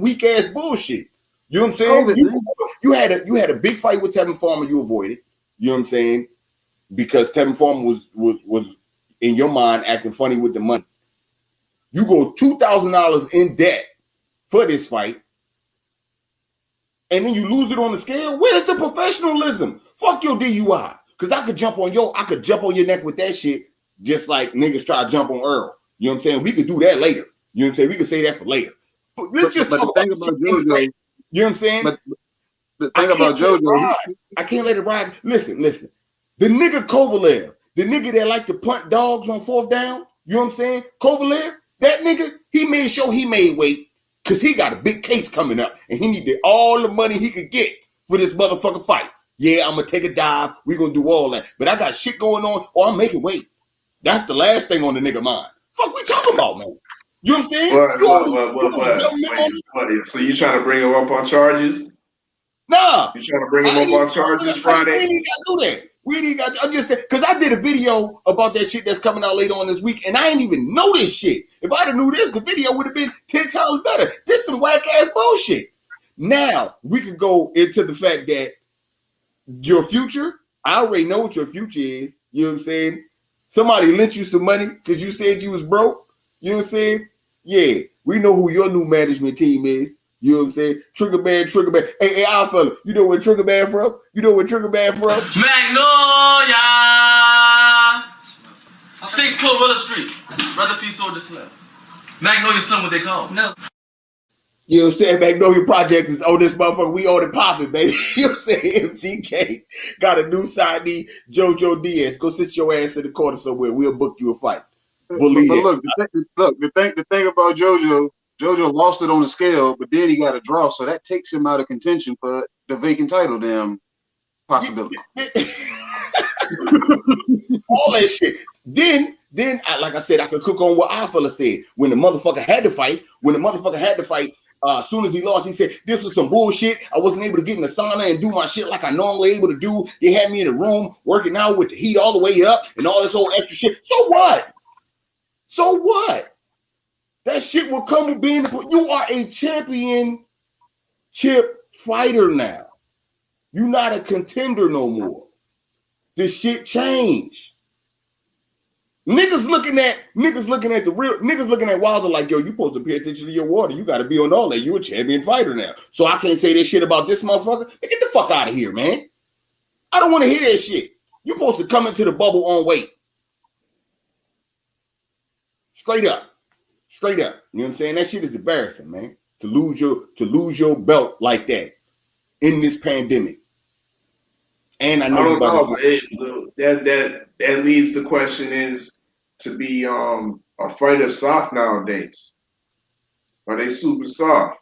weak ass bullshit. You know what I'm saying? You had a big fight with Tevin Farmer. You avoided. You know what I'm saying? Because Tevin Farmer was in your mind acting funny with the money. You go $2,000 in debt for this fight, and then you lose it on the scale. Where's the professionalism? Fuck your DUI. Because I could jump on your neck with that shit, just like niggas try to jump on Earl. You know what I'm saying? We could do that later. You know what I'm saying? We could say that for later. Let's just talk about JoJo. You know what I'm saying? But the thing about JoJo, I can't let it ride. Listen. The nigga Kovalev, the nigga that like to punt dogs on 4th down, you know what I'm saying? Kovalev, that nigga, he made sure he made weight because he got a big case coming up and he needed all the money he could get for this motherfucking fight. Yeah, I'm going to take a dive. We're going to do all that. But I got shit going on or I'm making weight. That's the last thing on the nigga mind. Fuck we talking about, man? You know what I'm saying? What? So you trying to bring him up on charges? Nah. You trying to bring him up on charges Friday? We ain't got to do that. I'm just saying, because I did a video about that shit that's coming out later on this week, and I ain't even know this shit. If I'd have knew this, the video would have been 10 times better. This some whack-ass bullshit. Now, we could go into the fact that your future, I already know what your future is. You know what I'm saying? Somebody lent you some money because you said you was broke. You know what I'm saying? Yeah, we know who your new management team is. You know what I'm saying? Trigger Band. Hey, our fella, you know where Trigger Band from? Magnolia! 6 Clovilla Street. Brother P. Soldier Slim. Magnolia Slim, what they call him. No. You know what I'm saying? Magnolia Projects is on this motherfucker. We on it popping, baby. You know what I'm saying? MTK got a new signee, JoJo Diaz. Go sit your ass in the corner somewhere. We'll book you a fight. Believe the thing about JoJo lost it on the scale, but then he got a draw, so that takes him out of contention for the vacant title damn possibility. All that shit. Then like I said, I could cook on what our fella said. When the motherfucker had to fight, As soon as he lost, he said, this was some bullshit. I wasn't able to get in the sauna and do my shit like I normally able to do. They had me in the room working out with the heat all the way up and all this whole extra shit. So what? So what? That shit will come with being you are a championship fighter now. You're not a contender no more. This shit changed. Niggas looking at the real niggas looking at Wilder like, yo, you supposed to pay attention to your water. You got to be on all that. You a champion fighter now. So I can't say this shit about this motherfucker. Man, get the fuck out of here, man. I don't want to hear that shit. You supposed to come into the bubble on weight. Straight up. Straight up. You know what I'm saying? That shit is embarrassing, man. To lose your belt like that in this pandemic. And I know that leads the question is to be a fighter soft nowadays. Are they super soft?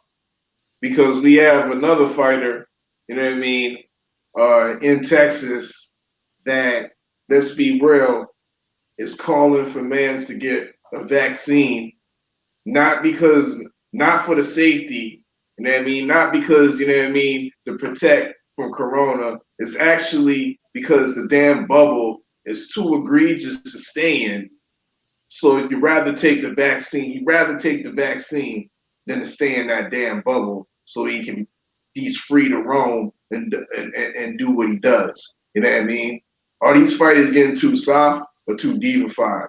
Because we have another fighter, you know what I mean, in Texas that, let's be real, is calling for mans to get a vaccine, not for the safety, you know what I mean, not because, you know what I mean, to protect from corona. It's actually because the damn bubble is too egregious to stay in. So you'd rather take the vaccine. He'd rather take the vaccine than to stay in that damn bubble so he's free to roam and do what he does. You know what I mean? Are these fighters getting too soft or too divified?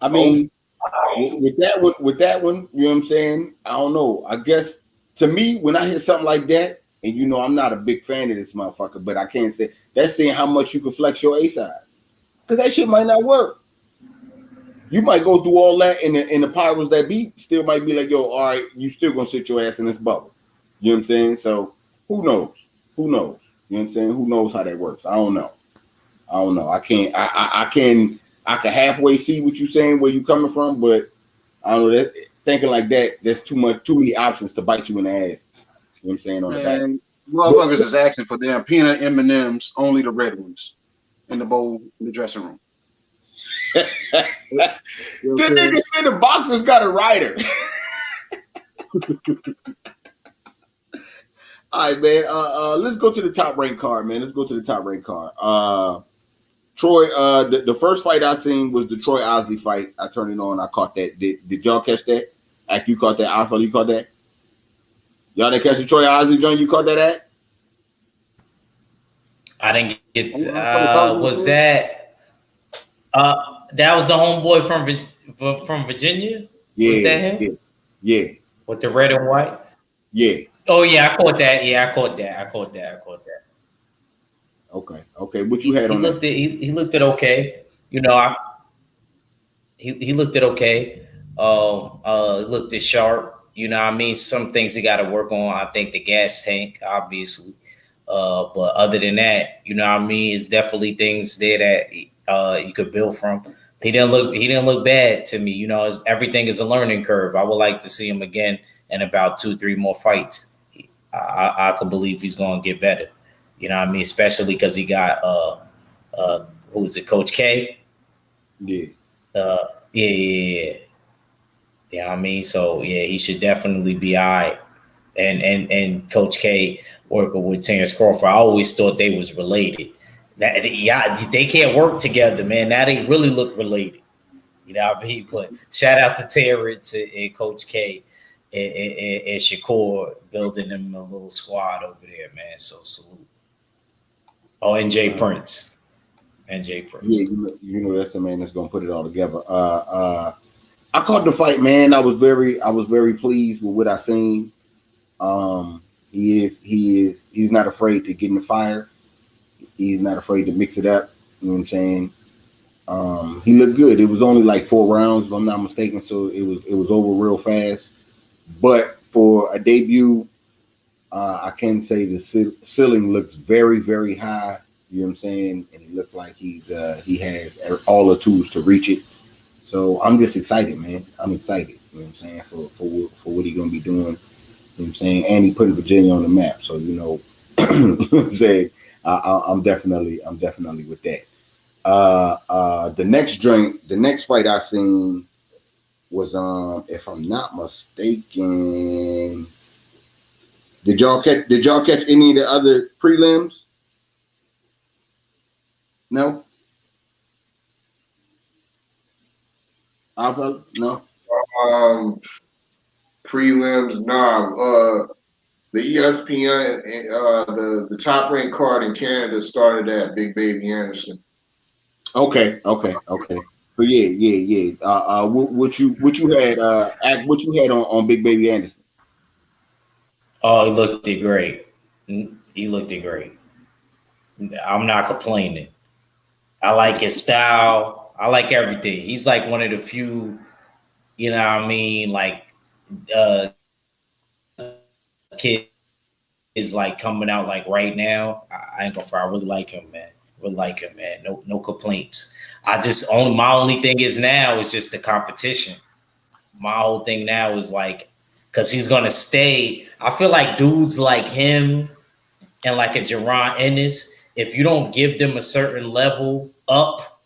I mean, with that one, you know what I'm saying? I don't know. I guess to me, when I hear something like that, and you know I'm not a big fan of this motherfucker, but I can't say that's saying how much you can flex your A side. Because that shit might not work. You might go through all that and the pyros that beat still might be like, yo, all right, you still gonna sit your ass in this bubble. You know what I'm saying? So who knows? Who knows? You know what I'm saying? Who knows how that works? I don't know. I can halfway see what you're saying, where you coming from, but I don't know that thinking like that, there's too many options to bite you in the ass. You know what I'm saying? On the back. Motherfuckers is asking for damn peanut M&Ms, only the red ones, in the bowl in the dressing room. The nigga said the boxer's got a rider. All right, man. Let's go to the top ranked card, man. Troy, the first fight I seen was the Troy Osley fight. I turned it on. I caught that. Did y'all catch that? Act, you caught that? Alpha, you caught that? Y'all didn't catch the Troy Osley joint? You caught that at? I didn't get. Was that? That was the homeboy from Virginia. Yeah. Was that him? Yeah. With the red and white. Yeah. Oh yeah, I caught that. Yeah, I caught that. Okay. What you had on that? He looked at okay. You know, he looked at okay. Looked at sharp. You know what I mean? Some things he got to work on. I think the gas tank, obviously. But other than that, you know what I mean? It's definitely things there that you could build from. He didn't look bad to me. You know, everything is a learning curve. I would like to see him again in about 2-3 more fights. I could believe he's going to get better. You know what I mean? Especially because he got who is it, Coach K? Yeah. Yeah. You know what I mean? So yeah, he should definitely be all right. And Coach K working with Terrence Crawford, I always thought they was related. Yeah, they can't work together, man. Now they really look related. You know what I mean? But shout out to Terrence and Coach K and Shakur building them a little squad over there, man. So salute. Oh, and Jay Prince. Yeah, you know that's the man that's gonna put it all together. I caught the fight, man. I was very pleased with what I seen. He's not afraid to get in the fire. He's not afraid to mix it up. You know what I'm saying? He looked good. It was only like 4 rounds, if I'm not mistaken. So it was over real fast. But for a debut, I can say the ceiling looks very, very high. You know what I'm saying? And he looks like he has all the tools to reach it. So I'm just excited, man. I'm excited. You know what I'm saying? For what he's gonna be doing. You know what I'm saying? And he putting Virginia on the map. So you know, what I'm saying, I'm definitely with that. The next fight I seen was if I'm not mistaken. Did y'all catch any of the other prelims? No. Alpha? No. Prelims, nah. The ESPN, the top ranked card in Canada started at Big Baby Anderson. Okay. So yeah. What you had what you had on Big Baby Anderson? Oh, he looked it great. He looked it great. I'm not complaining. I like his style. I like everything. He's like one of the few, you know what I mean, like kids is like coming out like right now. I ain't gonna front. I really like him, man. No complaints. My only thing is now is just the competition. My whole thing now is like, because he's gonna stay. I feel like dudes like him and like a Jerron Ennis, if you don't give them a certain level up,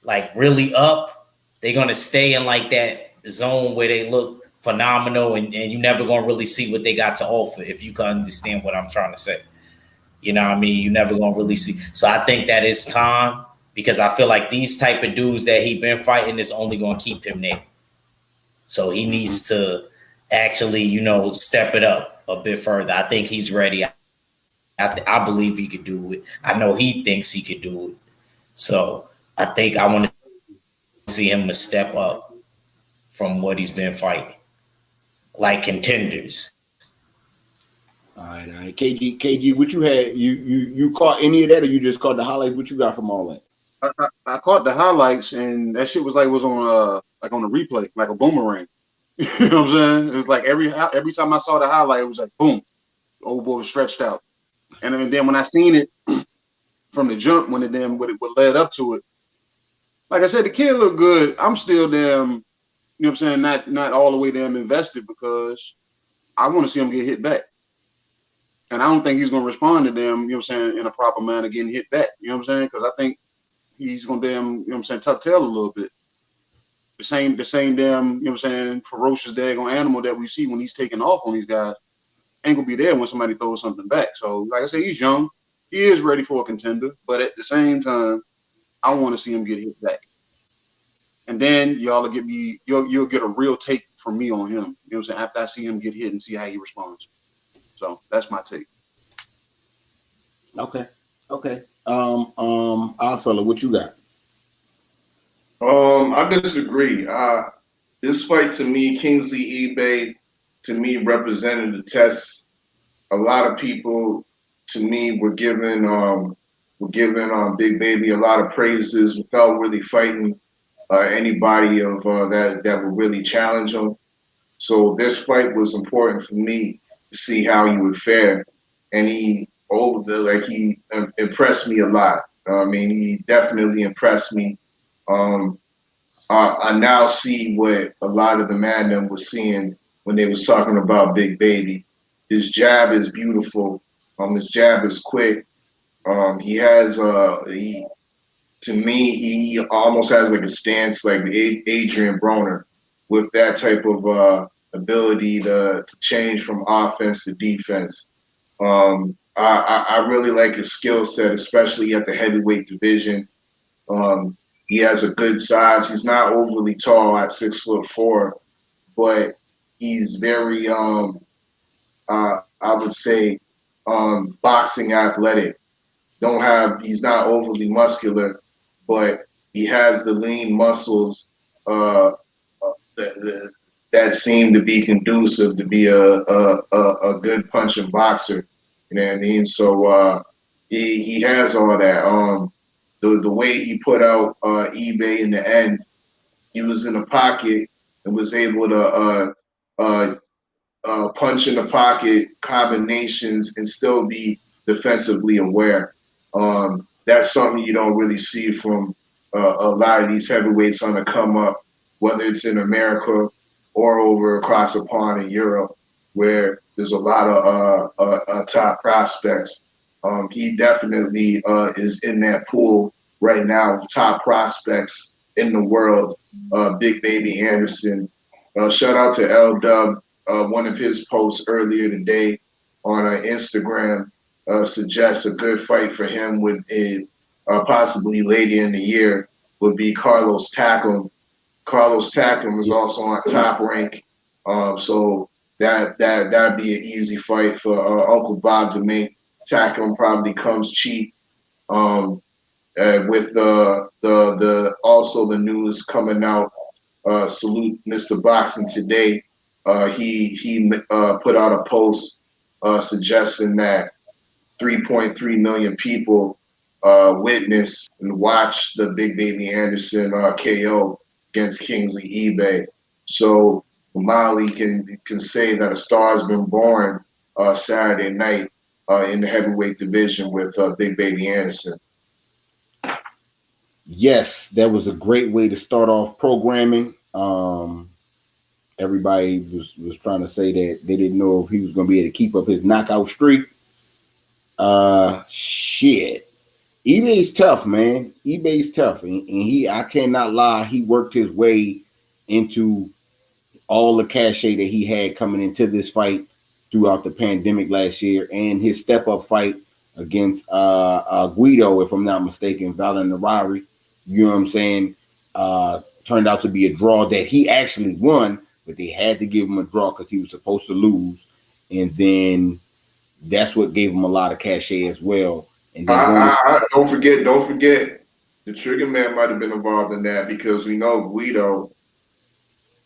like really up, they're gonna stay in like that zone where they look phenomenal, and you're never gonna really see what they got to offer, if you can understand what I'm trying to say. You know what I mean? You're never gonna really see. So I think that it's time, because I feel like these type of dudes that he been fighting is only gonna keep him there. So he needs to actually, step it up a bit further. I think he's ready. I believe he could do it. I know he thinks he could do it. So I think I want to see him to step up from what he's been fighting, like contenders. All right. KG, what you had? You caught any of that, or you just caught the highlights? What you got from all that? I caught the highlights, and that shit was on a replay, like a boomerang. You know what I'm saying? It's like every time I saw the highlight, it was like boom, the old boy was stretched out. And then when I seen it from the jump, what led up to it, like I said, the kid looked good. I'm still damn, you know what I'm saying, not all the way damn invested, because I want to see him get hit back. And I don't think he's gonna respond to them, you know what I'm saying, in a proper manner, getting hit back. You know what I'm saying? Because I think he's gonna damn, you know what I'm saying, tuck tail a little bit. The same damn, you know what I'm saying, ferocious daggone animal that we see when he's taking off on these guys ain't gonna be there when somebody throws something back. So, like I said, he's young. He is ready for a contender, but at the same time, I want to see him get hit back. And then y'all will get me, you'll get a real take from me on him. You know what I'm saying? After I see him get hit and see how he responds. So that's my take. Okay. Fella, what you got? I disagree. This fight to me, Kingsley eBay, to me represented the test. A lot of people, to me, were giving Big Baby a lot of praises without really fighting anybody of that would really challenge him. So this fight was important for me to see how he would fare, and he impressed me a lot. I mean, he definitely impressed me. I now see what a lot of the man was seeing when they was talking about Big Baby. His jab is beautiful. His jab is quick. He has he almost has like a stance like Adrian Broner, with that type of ability to change from offense to defense. I really like his skill set, especially at the heavyweight division. He has a good size. He's not overly tall at 6'4", but he's very I would say boxing athletic. He's not overly muscular, but he has the lean muscles that seem to be conducive to be a good punching boxer. You know what I mean? So he has all that. The way he put out eBay in the end, he was in the pocket and was able to punch in the pocket combinations and still be defensively aware. That's something you don't really see from a lot of these heavyweights on the come up, whether it's in America or over across the pond in Europe, where there's a lot of top prospects. He definitely is in that pool right now of top prospects in the world. Big Baby Anderson Shout out to L Dub. One of his posts earlier today on Instagram suggests a good fight for him with possibly later in the year would be Carlos Takam. Carlos Takam is also on Top Rank, so that'd be an easy fight for Uncle Bob to make. Takam probably comes cheap. With the also the news coming out. Salute Mr. Boxing today. He put out a post suggesting that 3.3 million people witnessed and watched the Big Baby Anderson KO against Kingsley eBay. So Molly can say that a star's been born Saturday night in the heavyweight division with Big Baby Anderson. Yes, that was a great way to start off programming. Everybody was trying to say that they didn't know if he was going to be able to keep up his knockout streak. Shit. eBay's tough, man. eBay's tough. And I cannot lie, he worked his way into all the cachet that he had coming into this fight throughout the pandemic last year, and his step-up fight against Guido, if I'm not mistaken, Valenarari. You know what I'm saying? Turned out to be a draw that he actually won, but they had to give him a draw because he was supposed to lose. And then that's what gave him a lot of cachet as well. And then don't forget, the Trigger Man might have been involved in that because we know Guido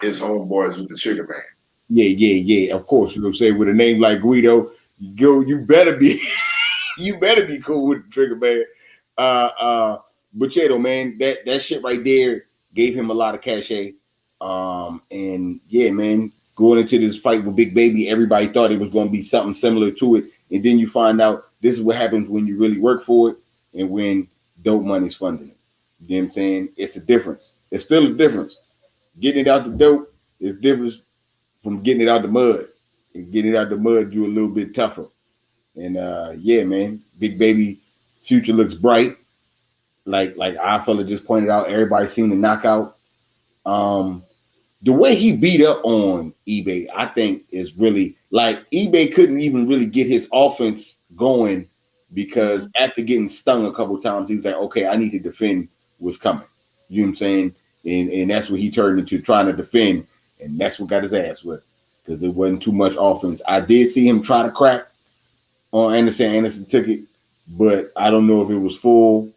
is homeboys with the Trigger Man. Yeah. Of course, you know what I'm saying? With a name like Guido, you better be cool with the Trigger Man. But yeah, though, man, that shit right there gave him a lot of cachet. And yeah, man, going into this fight with Big Baby, everybody thought it was going to be something similar to it. And then you find out this is what happens when you really work for it and when dope money's funding it. You know what I'm saying? It's a difference. It's still a difference. Getting it out the dope is different from getting it out the mud. And getting it out the mud, you're a little bit tougher. And yeah, man, Big Baby future looks bright. Like our fella just pointed out, everybody's seen the knockout. The way he beat up on eBay, I think is really like eBay couldn't even really get his offense going because after getting stung a couple of times, he was like, okay, I need to defend what's coming. You know what I'm saying? And that's what he turned into, trying to defend, and that's what got his ass whipped because it wasn't too much offense. I did see him try to crack on Anderson. Anderson took it, but I don't know if it was full.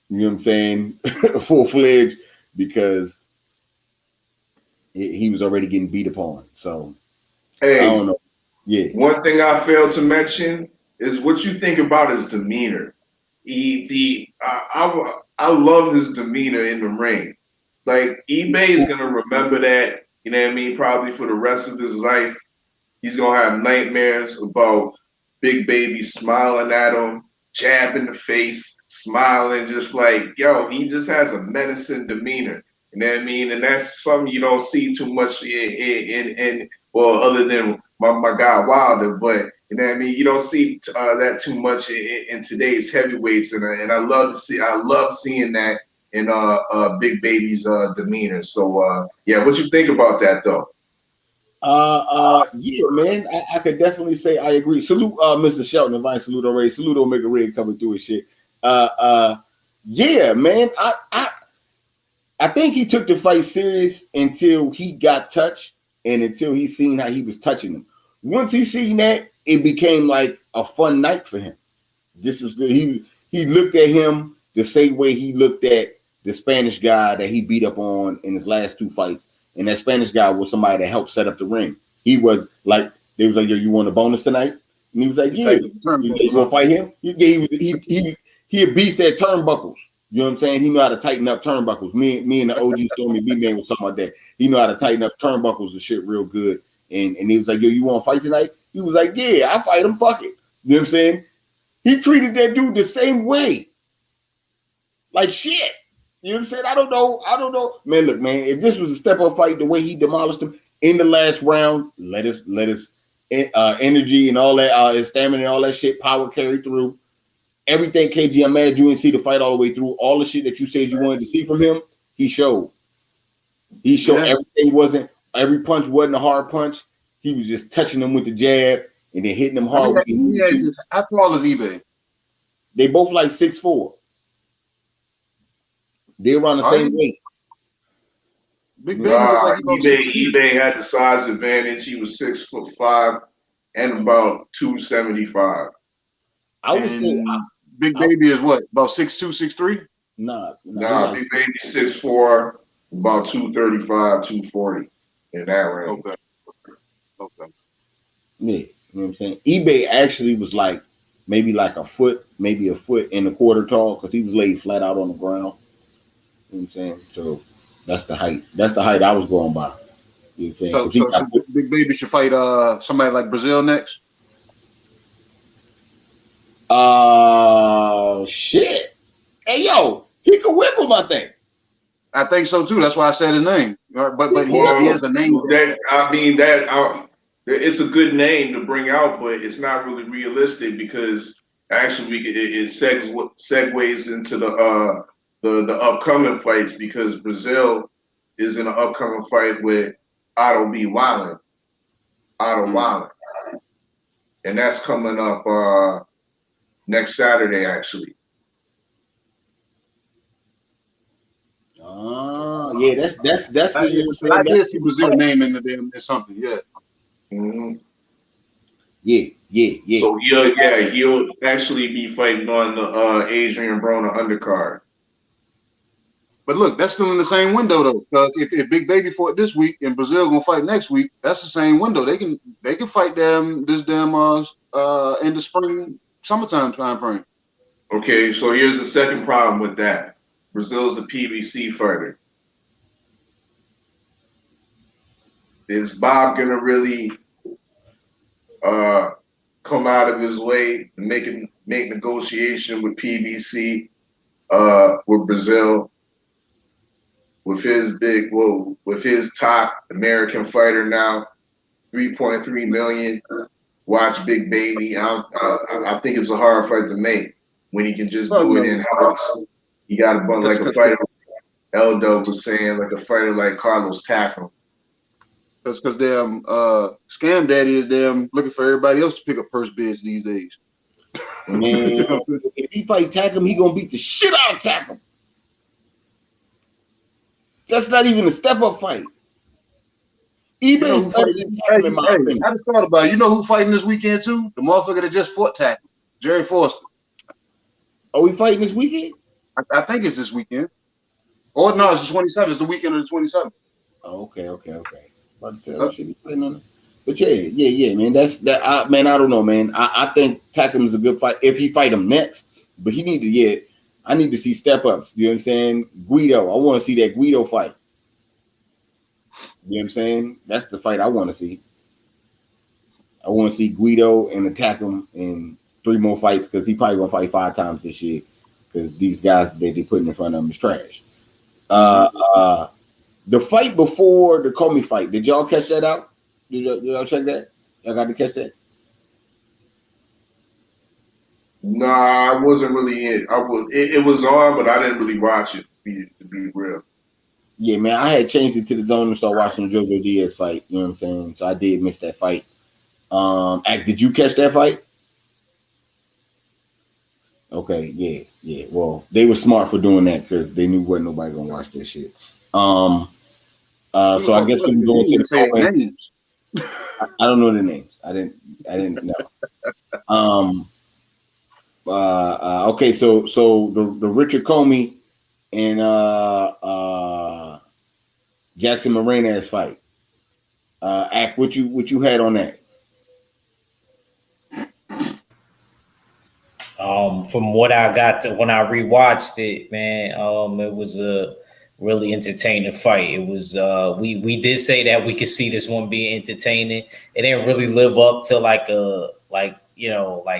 You know what I'm saying? Full-fledged, because he was already getting beat upon. So, hey, I don't know. Yeah. One thing I failed to mention is what you think about his demeanor. I love his demeanor in the ring. Like, eBay is going to remember that, you know what I mean, probably for the rest of his life. He's going to have nightmares about Big Baby smiling at him, jab in the face, smiling, just like, yo, he just has a menacing demeanor. You know what I mean? And that's something you don't see too much in well, other than my guy Wilder, but you know what I mean? You don't see that too much in today's heavyweights, and I love seeing that in Big Baby's demeanor. So yeah, what you think about that though? Yeah, man, I could definitely say I agree. Salute, Mr. Shelton. If I ain't salute already, salute Omega Red coming through and shit. Yeah, man, I think he took the fight serious until he got touched and until he seen how he was touching him. Once he seen that, it became like a fun night for him. This was good. He looked at him the same way he looked at the Spanish guy that he beat up on in his last two fights. And that Spanish guy was somebody that helped set up the ring. He was like, they was like, yo, you want a bonus tonight? And he was like, yeah. You want to fight him? He a beast at turnbuckles. You know what I'm saying? He know how to tighten up turnbuckles. Me and the OG Stormy B-Man was talking about that. He know how to tighten up turnbuckles and shit real good. And he was like, yo, you want to fight tonight? He was like, yeah, I fight him. Fuck it. You know what I'm saying? He treated that dude the same way. Like shit. You know what I'm saying? I don't know. Man, look, man, if this was a step-up fight, the way he demolished him in the last round, let us energy and all that, his stamina and all that shit, power carry through. Everything, KG, I'm mad you didn't see the fight all the way through. All the shit that you said you wanted to see from him, he showed. He showed everything wasn't every punch wasn't a hard punch. He was just touching them with the jab and then hitting them hard. How tall is eBay? They both like 6'4". They around the same weight. Big Baby looked like eBay had the size advantage. He was 6'5" and about 275. I would say Big Baby is what, about 6'2", 6'3"? Nah, Big Baby 6'4", about 235, 240 in that range. Okay. Yeah, you know what I'm saying? eBay actually was like maybe like a foot and a quarter tall because he was laid flat out on the ground. You know what I'm saying? So that's the height. That's the height I was going by. You know what I'm saying? So Big Baby should fight somebody like Brazil next? Shit. Hey, yo, he could whip him, I think. I think so too. That's why I said his name. But he has a name. It's a good name to bring out, but it's not really realistic because actually it segues into the upcoming fights because Brazil is in an upcoming fight with Otto Wallin, and that's coming up next Saturday actually. Yeah, that's the I did see Brazil name in the damn something, yeah. Mm-hmm. Yeah. So he'll actually be fighting on the Adrian Broner undercard. But look, that's still in the same window though, because if Big Baby fought this week and Brazil gonna fight next week, that's the same window. They can fight in the spring, summertime time frame. Okay, so here's the second problem with that. Brazil's a PBC fighter. Is Bob gonna really come out of his way and make negotiation with PBC with Brazil with his top American fighter now, 3.3 million. Watch Big Baby. I think it's a hard fight to make when he can just do it in house. You got a bunch like a fighter. Eldo was saying like a fighter like Carlos Takam. That's because damn Scam Daddy is damn looking for everybody else to pick up purse bids these days. Man, if he fight Takam, he gonna beat the shit out of Takam. That's not even a step up fight. eBay's better than Takam in my opinion. I just thought about it. You know who fighting this weekend too? The motherfucker that just fought Takam, Jerry Forster. Are we fighting this weekend? I think it's this weekend. Or no, it's the 27th. It's the weekend of the 27th. Oh, okay. About to say, shit, fighting on it. But yeah, man. That's that. I don't know, man. I think Takam is a good fight if he fight him next. But he need to I need to see step ups. You know what I'm saying? Guido. I want to see that Guido fight. You know what I'm saying? That's the fight I want to see. I want to see Guido and attack him in 3 more fights because he probably gonna fight 5 times this year because these guys that they putting in front of him is trash. The fight before the Comey fight, did y'all catch that out? Did y'all check that? Y'all got to catch that? Nah, I wasn't really in. It was on, but I didn't really watch it. To be real. Yeah, man, I had changed it to the zone and start watching the JoJo Diaz fight. You know what I'm saying? So I did miss that fight. Did you catch that fight? Okay, yeah. Well, they were smart for doing that because they knew wasn't nobody gonna watch that shit. So I guess we can go into the names. I don't know the names. I didn't know. Okay, so the Richard Comey and Jackson Moranes fight. What you had on that? From what I got to when I rewatched it, man, it was a really entertaining fight. It was we did say that we could see this one being entertaining. It didn't really live up to like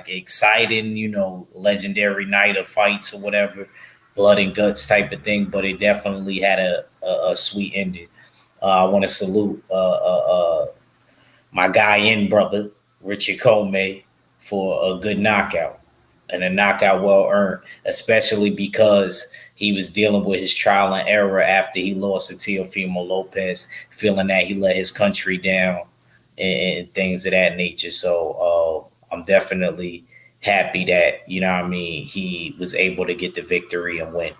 exciting, legendary night of fights or whatever, blood and guts type of thing, but it definitely had a sweet ending. I want to salute my guy brother Richard Comey for a good knockout. and a knockout well earned, especially because he was dealing with his trial and error after he lost to Teofimo Lopez, feeling that he let his country down and things of that nature. So I'm definitely happy that, you know what I mean, he was able to get the victory and win.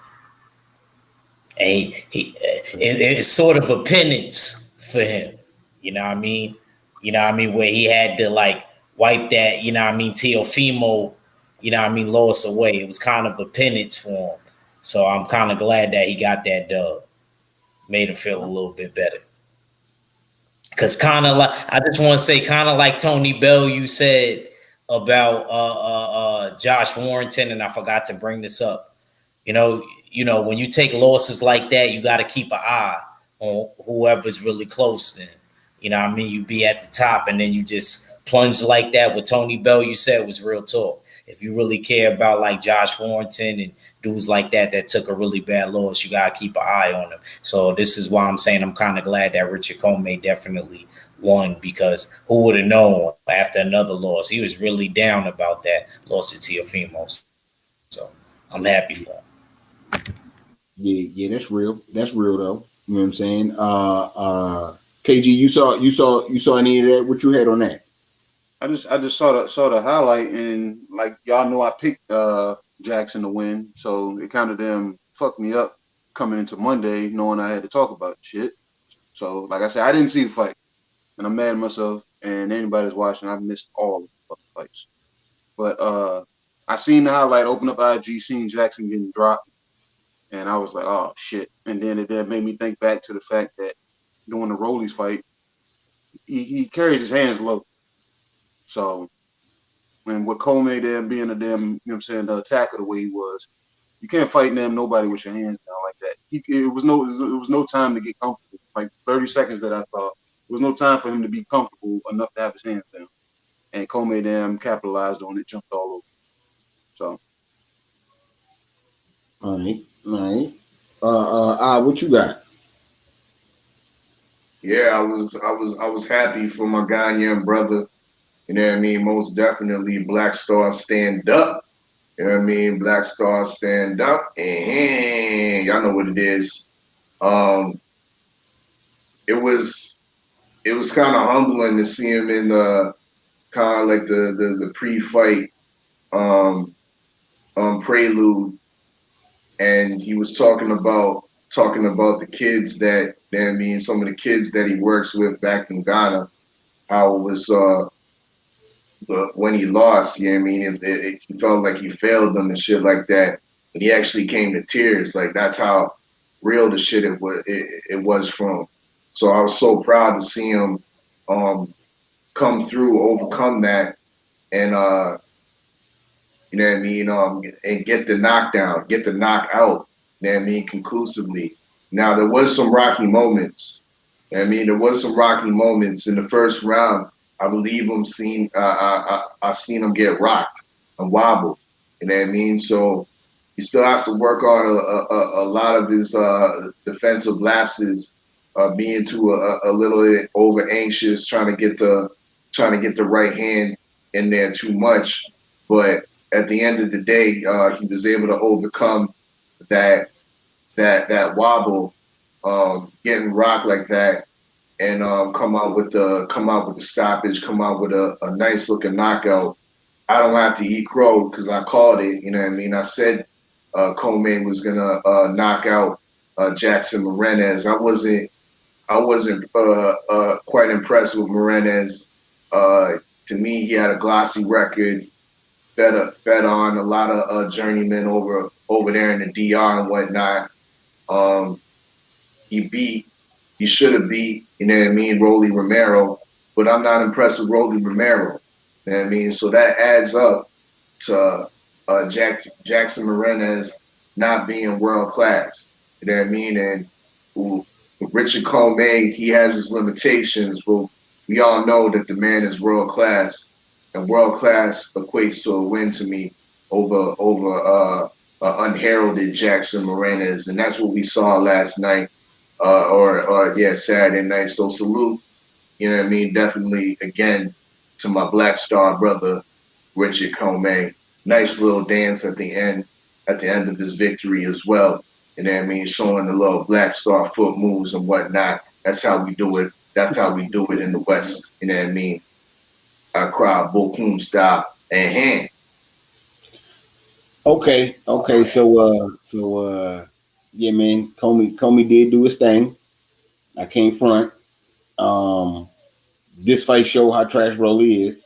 And it's sort of a penance for him, you know what I mean? You know what I mean? Where he had to like wipe that, you know what I mean, Teofimo, you know what I mean, loss away. It was kind of a penance for him. So I'm kind of glad that he got that dub. Made him feel a little bit better. Because kind of like, I just want to say, kind of like Tony Bell, you said about Josh Warrington, and I forgot to bring this up. You know, when you take losses like that, you got to keep an eye on whoever's really close. Then, you know what I mean? You be at the top, and then you just plunge like that. With Tony Bell, you said was real talk. If you really care about like Josh Warrington and dudes like that took a really bad loss, you got to keep an eye on them. So this is why I'm saying I'm kind of glad that Richard Comey definitely won, because who would have known after another loss? He was really down about that loss to Teofimo. So I'm happy for him. Yeah, that's real. That's real though. You know what I'm saying? KG, you saw any of that? What you had on that? I just saw the highlight, and like y'all know I picked Jackson to win, so it kind of damn fucked me up coming into Monday knowing I had to talk about shit. So like I said, I didn't see the fight, and I'm mad at myself. And anybody that's watching, I've missed all the fights. But I seen the highlight, open up IG, seen Jackson getting dropped, and I was like, oh shit. And then it made me think back to the fact that during the Rollies fight, he carries his hands low. So, and with Comey them being a damn, you know what I'm saying, the attacker the way he was, you can't fight nobody with your hands down like that. It was no time to get comfortable. Like 30 seconds that I thought, there was no time for him to be comfortable enough to have his hands down. And Comey them capitalized on it, jumped all over. So. All right. What you got? Yeah, I was happy for my Ghanaian brother. You know what I mean? Most definitely, Black Star stand up. You know what I mean? Black Star stand up. And y'all know what it is. It was kind of humbling to see him in the kind of like the pre-fight prelude, and he was talking about the kids that, you know what I mean, some of the kids that he works with back in Ghana, how it was when he lost, you know what I mean, if he felt like he failed them and shit like that, but he actually came to tears. Like, that's how real the shit it was from. So I was so proud to see him come through, overcome that, and you know what I mean, and get the knockdown, get the knockout, you know what I mean, conclusively. Now, there was some rocky moments. You know what I mean, there was some rocky moments in the first round. I believe I seen him get rocked and wobbled. You know what I mean? So he still has to work on a lot of his defensive lapses, being too a little bit over anxious, trying to get the right hand in there too much. But at the end of the day, he was able to overcome that wobble, getting rocked like that, and come out with the stoppage, come out with a nice looking knockout. I don't have to eat crow because I called it. You know what I mean? I said Comey was gonna knock out Jackson Morenez. I wasn't quite impressed with Morenez. To me, he had a glossy record, fed on a lot of journeymen over there in the DR and whatnot. He should have beat, you know what I mean, Rolly Romero, but I'm not impressed with Rolly Romero. You know what I mean? So that adds up to Jackson Morenez not being world class. You know what I mean? And Richard Comey, he has his limitations, but we all know that the man is world class, and world class equates to a win to me over unheralded Jackson Morenez, and that's what we saw last night. Saturday night. So salute, you know what I mean, definitely again to my Black Star brother, Richard Comey. nice little dance at the end of his victory as well. You know what I mean? Showing the little Black Star foot moves and whatnot. That's how we do it. That's how we do it in the West. You know what I mean? Accra, Bokum style and hand. Okay. Yeah, man. Comey did do his thing. I can't front. This fight show how trash Rolly is.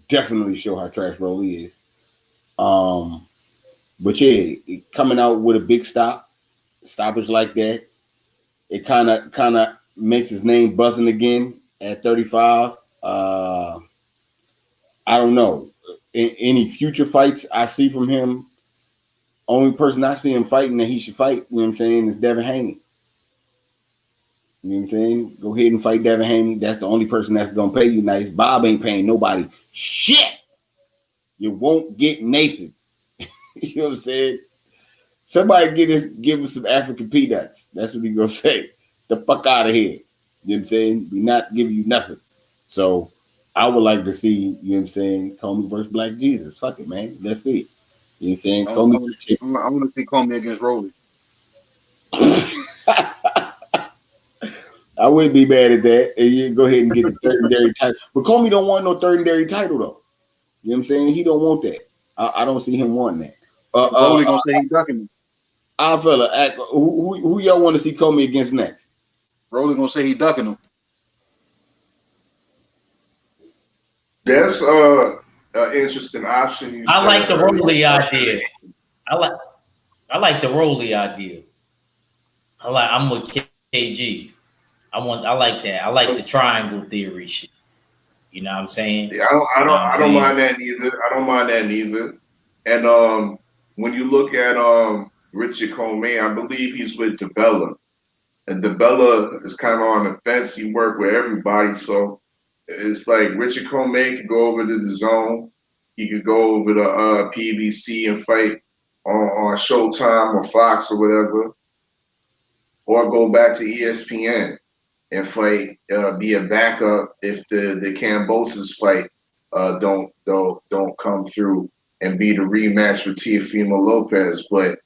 Definitely show how trash Rolly is. But yeah, coming out with a big stoppage like that, it kind of makes his name buzzing again at 35. I don't know. In any future fights I see from him, only person I see him fighting that he should fight, you know what I'm saying, is Devin Haney. You know what I'm saying? Go ahead and fight Devin Haney. That's the only person that's gonna pay you nice. Bob ain't paying nobody shit. You won't get Nathan. You know what I'm saying? Somebody give him some African peanuts. That's what he gonna say. The fuck out of here. You know what I'm saying? We not giving you nothing. So I would like to see, you know what I'm saying, Comey versus Black Jesus. Fuck it, man. Let's see. You know what I'm saying? I want to see Comey against Rolly. I wouldn't be mad at that. And you go ahead and get the third and dairy title. But Comey don't want no third and dairy title, though. You know what I'm saying? He don't want that. I don't see him wanting that. Rolly gonna say he ducking him. Fella, who y'all want to see Comey against next? Rolly gonna say he ducking him. That's an interesting option. I like the Rolly idea. I like the Rolly idea. I'm with KG. I like that. I like the triangle theory shit. You know what I'm saying? Yeah, I don't mind that neither. I don't mind that neither. And when you look at Richard Comey, I believe he's with DeBella. And DeBella is kind of on the fence. He worked with everybody. So it's like Richard Comey could go over to the Zone. He could go over to PBC and fight on Showtime or Fox or whatever. Or go back to ESPN and fight, be a backup if the Cambosis fight don't come through and be the rematch with Teofimo Lopez. But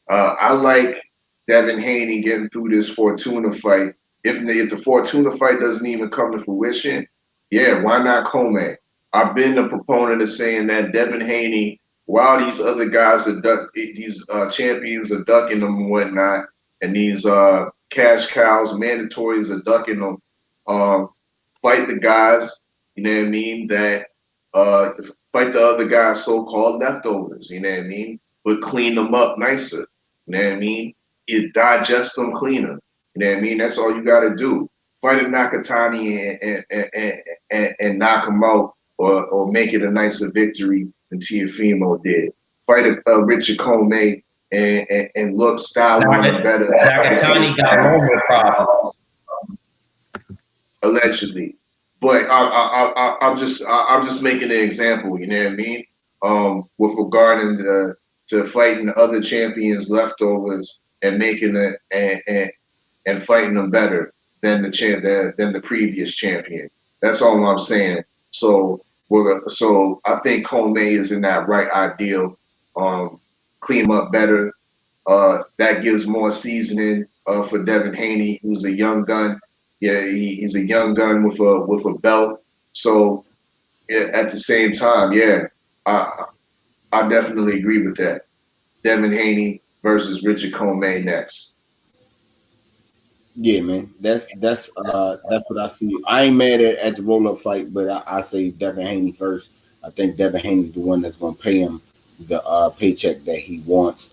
I like Devin Haney getting through this Fortuna fight. If the Fortuna fight doesn't even come to fruition, yeah, why not Comey? I've been the proponent of saying that Devin Haney, while these other guys these champions are ducking them and whatnot, and these cash cows, mandatories are ducking them, fight the guys, you know what I mean, that fight the other guys' so-called leftovers, you know what I mean, but clean them up nicer, you know what I mean, digest them cleaner, you know what I mean, that's all you got to do. Fight a Nakatani and knock him out or make it a nicer victory than Teofimo did. Fight a Richard Comey and look style better. Nakatani got moment problems. Allegedly. But I'm just making an example, you know what I mean? With regarding to fighting other champions leftovers and making it and fighting them better than the previous champion. That's all I'm saying. So I think Comey is in that right ideal. Clean him up better. That gives more seasoning for Devin Haney, who's a young gun. Yeah, he's a young gun with a belt. So yeah, at the same time, yeah, I definitely agree with that. Devin Haney versus Richard Comey next. Yeah, man. That's what I see. I ain't mad at the roll-up fight, but I say Devin Haney first. I think Devin Haney's the one that's going to pay him the paycheck that he wants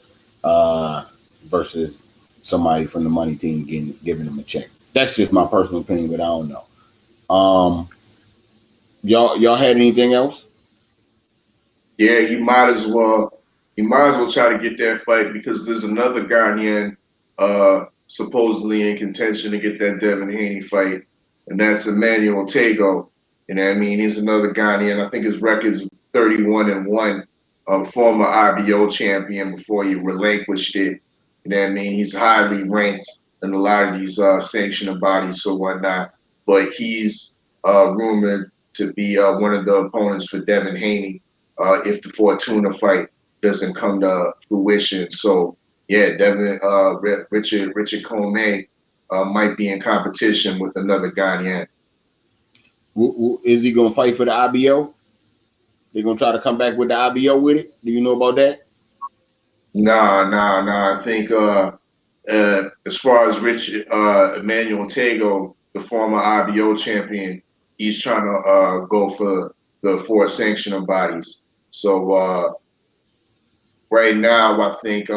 versus somebody from the money team giving him a check. That's just my personal opinion, but I don't know. Y'all had anything else? Yeah, you might as well try to get that fight because there's another Ghanaian supposedly in contention to get that Devin Haney fight, and that's Emmanuel Tago. You know what I mean? He's another Ghanaian. I think his record's 31-1. Former IBO champion before he relinquished it. You know what I mean? He's highly ranked in a lot of these sanctioning bodies or whatnot. But he's rumored to be one of the opponents for Devin Haney. if the Fortuna fight doesn't come to fruition. So yeah, Devin Richard Comey might be in competition with another Ghanaian. Is he gonna fight for the IBO? They're gonna try to come back with the IBO with it. Do you know about that? Nah. I think as far as Emmanuel Tego, the former IBO champion, he's trying to go for the 4 sanctioning bodies. So right now, I think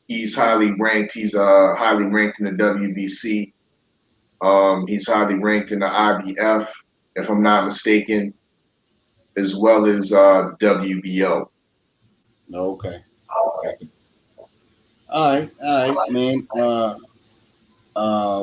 he's highly ranked. He's highly ranked in the WBC. He's highly ranked in the IBF, if I'm not mistaken, as well as WBO. Okay. All right, man.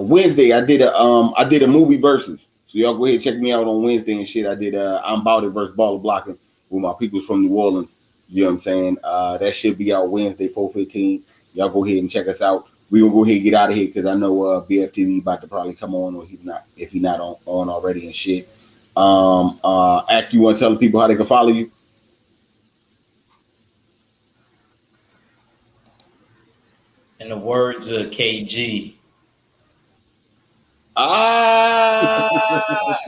Wednesday I did a movie versus. So y'all go ahead and check me out on Wednesday and shit. I did I'm About It versus Baller Blocking with my peoples from New Orleans. You know what I'm saying? That should be out Wednesday, 4:15. Y'all go ahead and check us out. We gonna go ahead and get out of here because I know BFTV about to probably come on, or if he's not on already and shit. Ack, you want to tell the people how they can follow you? In the words of KG. You know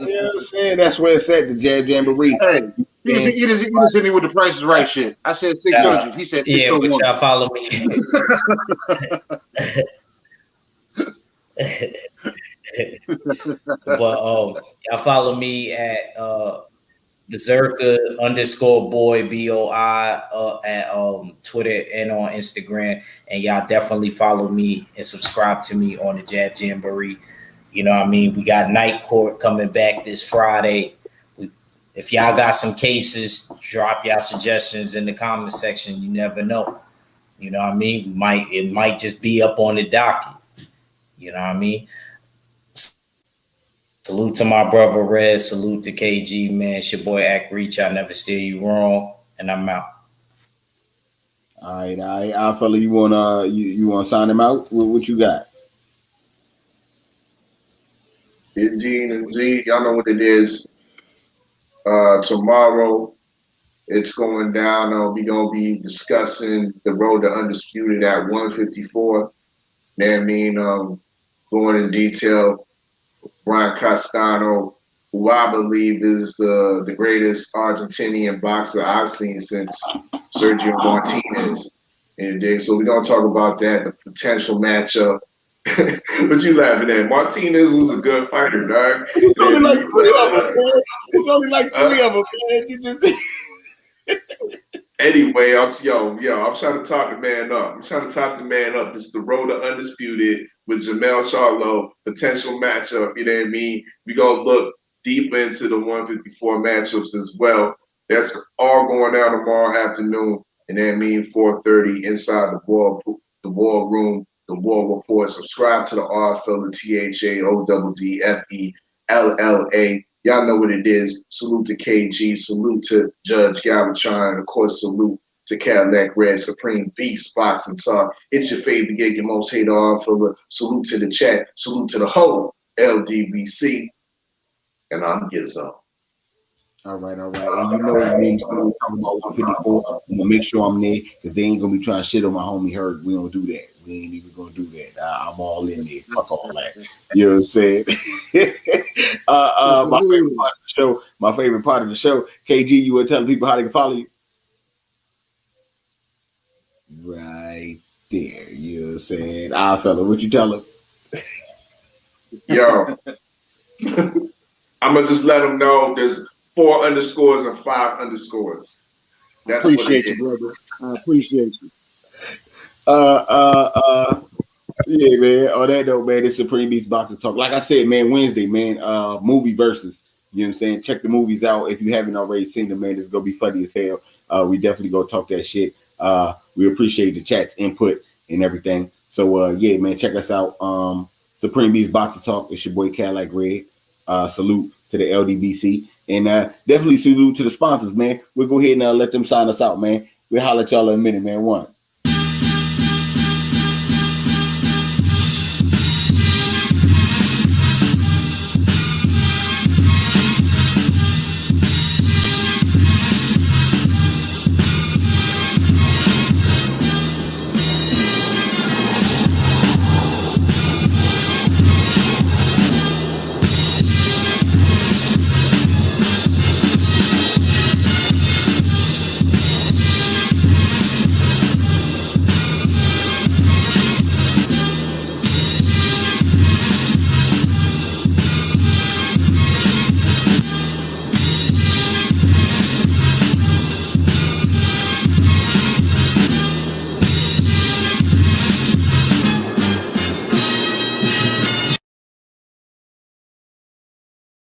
what I'm saying? That's where it's at, the Jab Jamboree. Hey, you just hit me with the Price is Right shit. I said 600. He said 601. Yeah, but y'all follow me. But y'all follow me at Berserker_boy BOI at Twitter and on Instagram, and y'all definitely follow me and subscribe to me on the Jab Jamboree. You know what I mean? We got Night Court coming back this Friday. If y'all got some cases, drop y'all suggestions in the comment section. You never know. You know what I mean? It might just be up on the docket. You know what I mean? Salute to my brother Red. Salute to KG, man. It's your boy Ack Reach. I never steer you wrong. And I'm out. All right. Our fella, you wanna sign him out? What you got? Indeed. Y'all know what it is. Tomorrow, it's going down. We're going to be discussing the road to undisputed at 154. You know what I mean? Going in detail. Brian Castano, who I believe is the greatest Argentinian boxer I've seen since Sergio Martinez. So we're going to talk about that, the potential matchup. What you laughing at? Martinez was a good fighter, dog. It's only like 3 of them, man. It's only like 3 of them, man. You just Anyway, I'm trying to talk the man up. This is the road to undisputed with Jamel Charlo, potential matchup. You know what I mean? We're going to look deep into the 154 matchups as well. That's all going down tomorrow afternoon. And then 4:30 inside the war room, the War Report. Subscribe to the R-Fella, THAODDFELLA. Y'all know what it is. Salute to KG. Salute to Judge Galvatron. And of course, salute to Cadillac Red, Supreme Beast, Boxing Talk. It's your favorite gig, your most hated R-Fella. Salute to the chat. Salute to the whole LDBC. And I'm Gizzo. All right. And you know when we talking about 154, I'm gonna make sure I'm there because they ain't gonna be trying to shit on my homie Herc. We don't do that. We ain't even gonna do that. I'm all in there. Fuck all that. You know what I'm saying? My favorite part of the show. KG, you want to tell people how they can follow you? Right there. You know what I'm saying? Fella, what you tell him? Yo. I'm gonna just let them know there's 4 underscores and 5 underscores. That's appreciate you, brother. I appreciate you. Yeah, man. On that note, man, it's Supreme Beast Boxing Talk. Like I said, man, Wednesday, man, movie versus. You know what I'm saying? Check the movies out if you haven't already seen them, man. It's gonna be funny as hell. We definitely go talk that shit. We appreciate the chat's input and everything. So yeah, man, check us out. Supreme Beast Boxing Talk. It's your boy Cadillac Red. Salute to the LDBC. And definitely salute to the sponsors, man. We'll go ahead and let them sign us out, man. We'll holler at y'all in a minute, man. 1.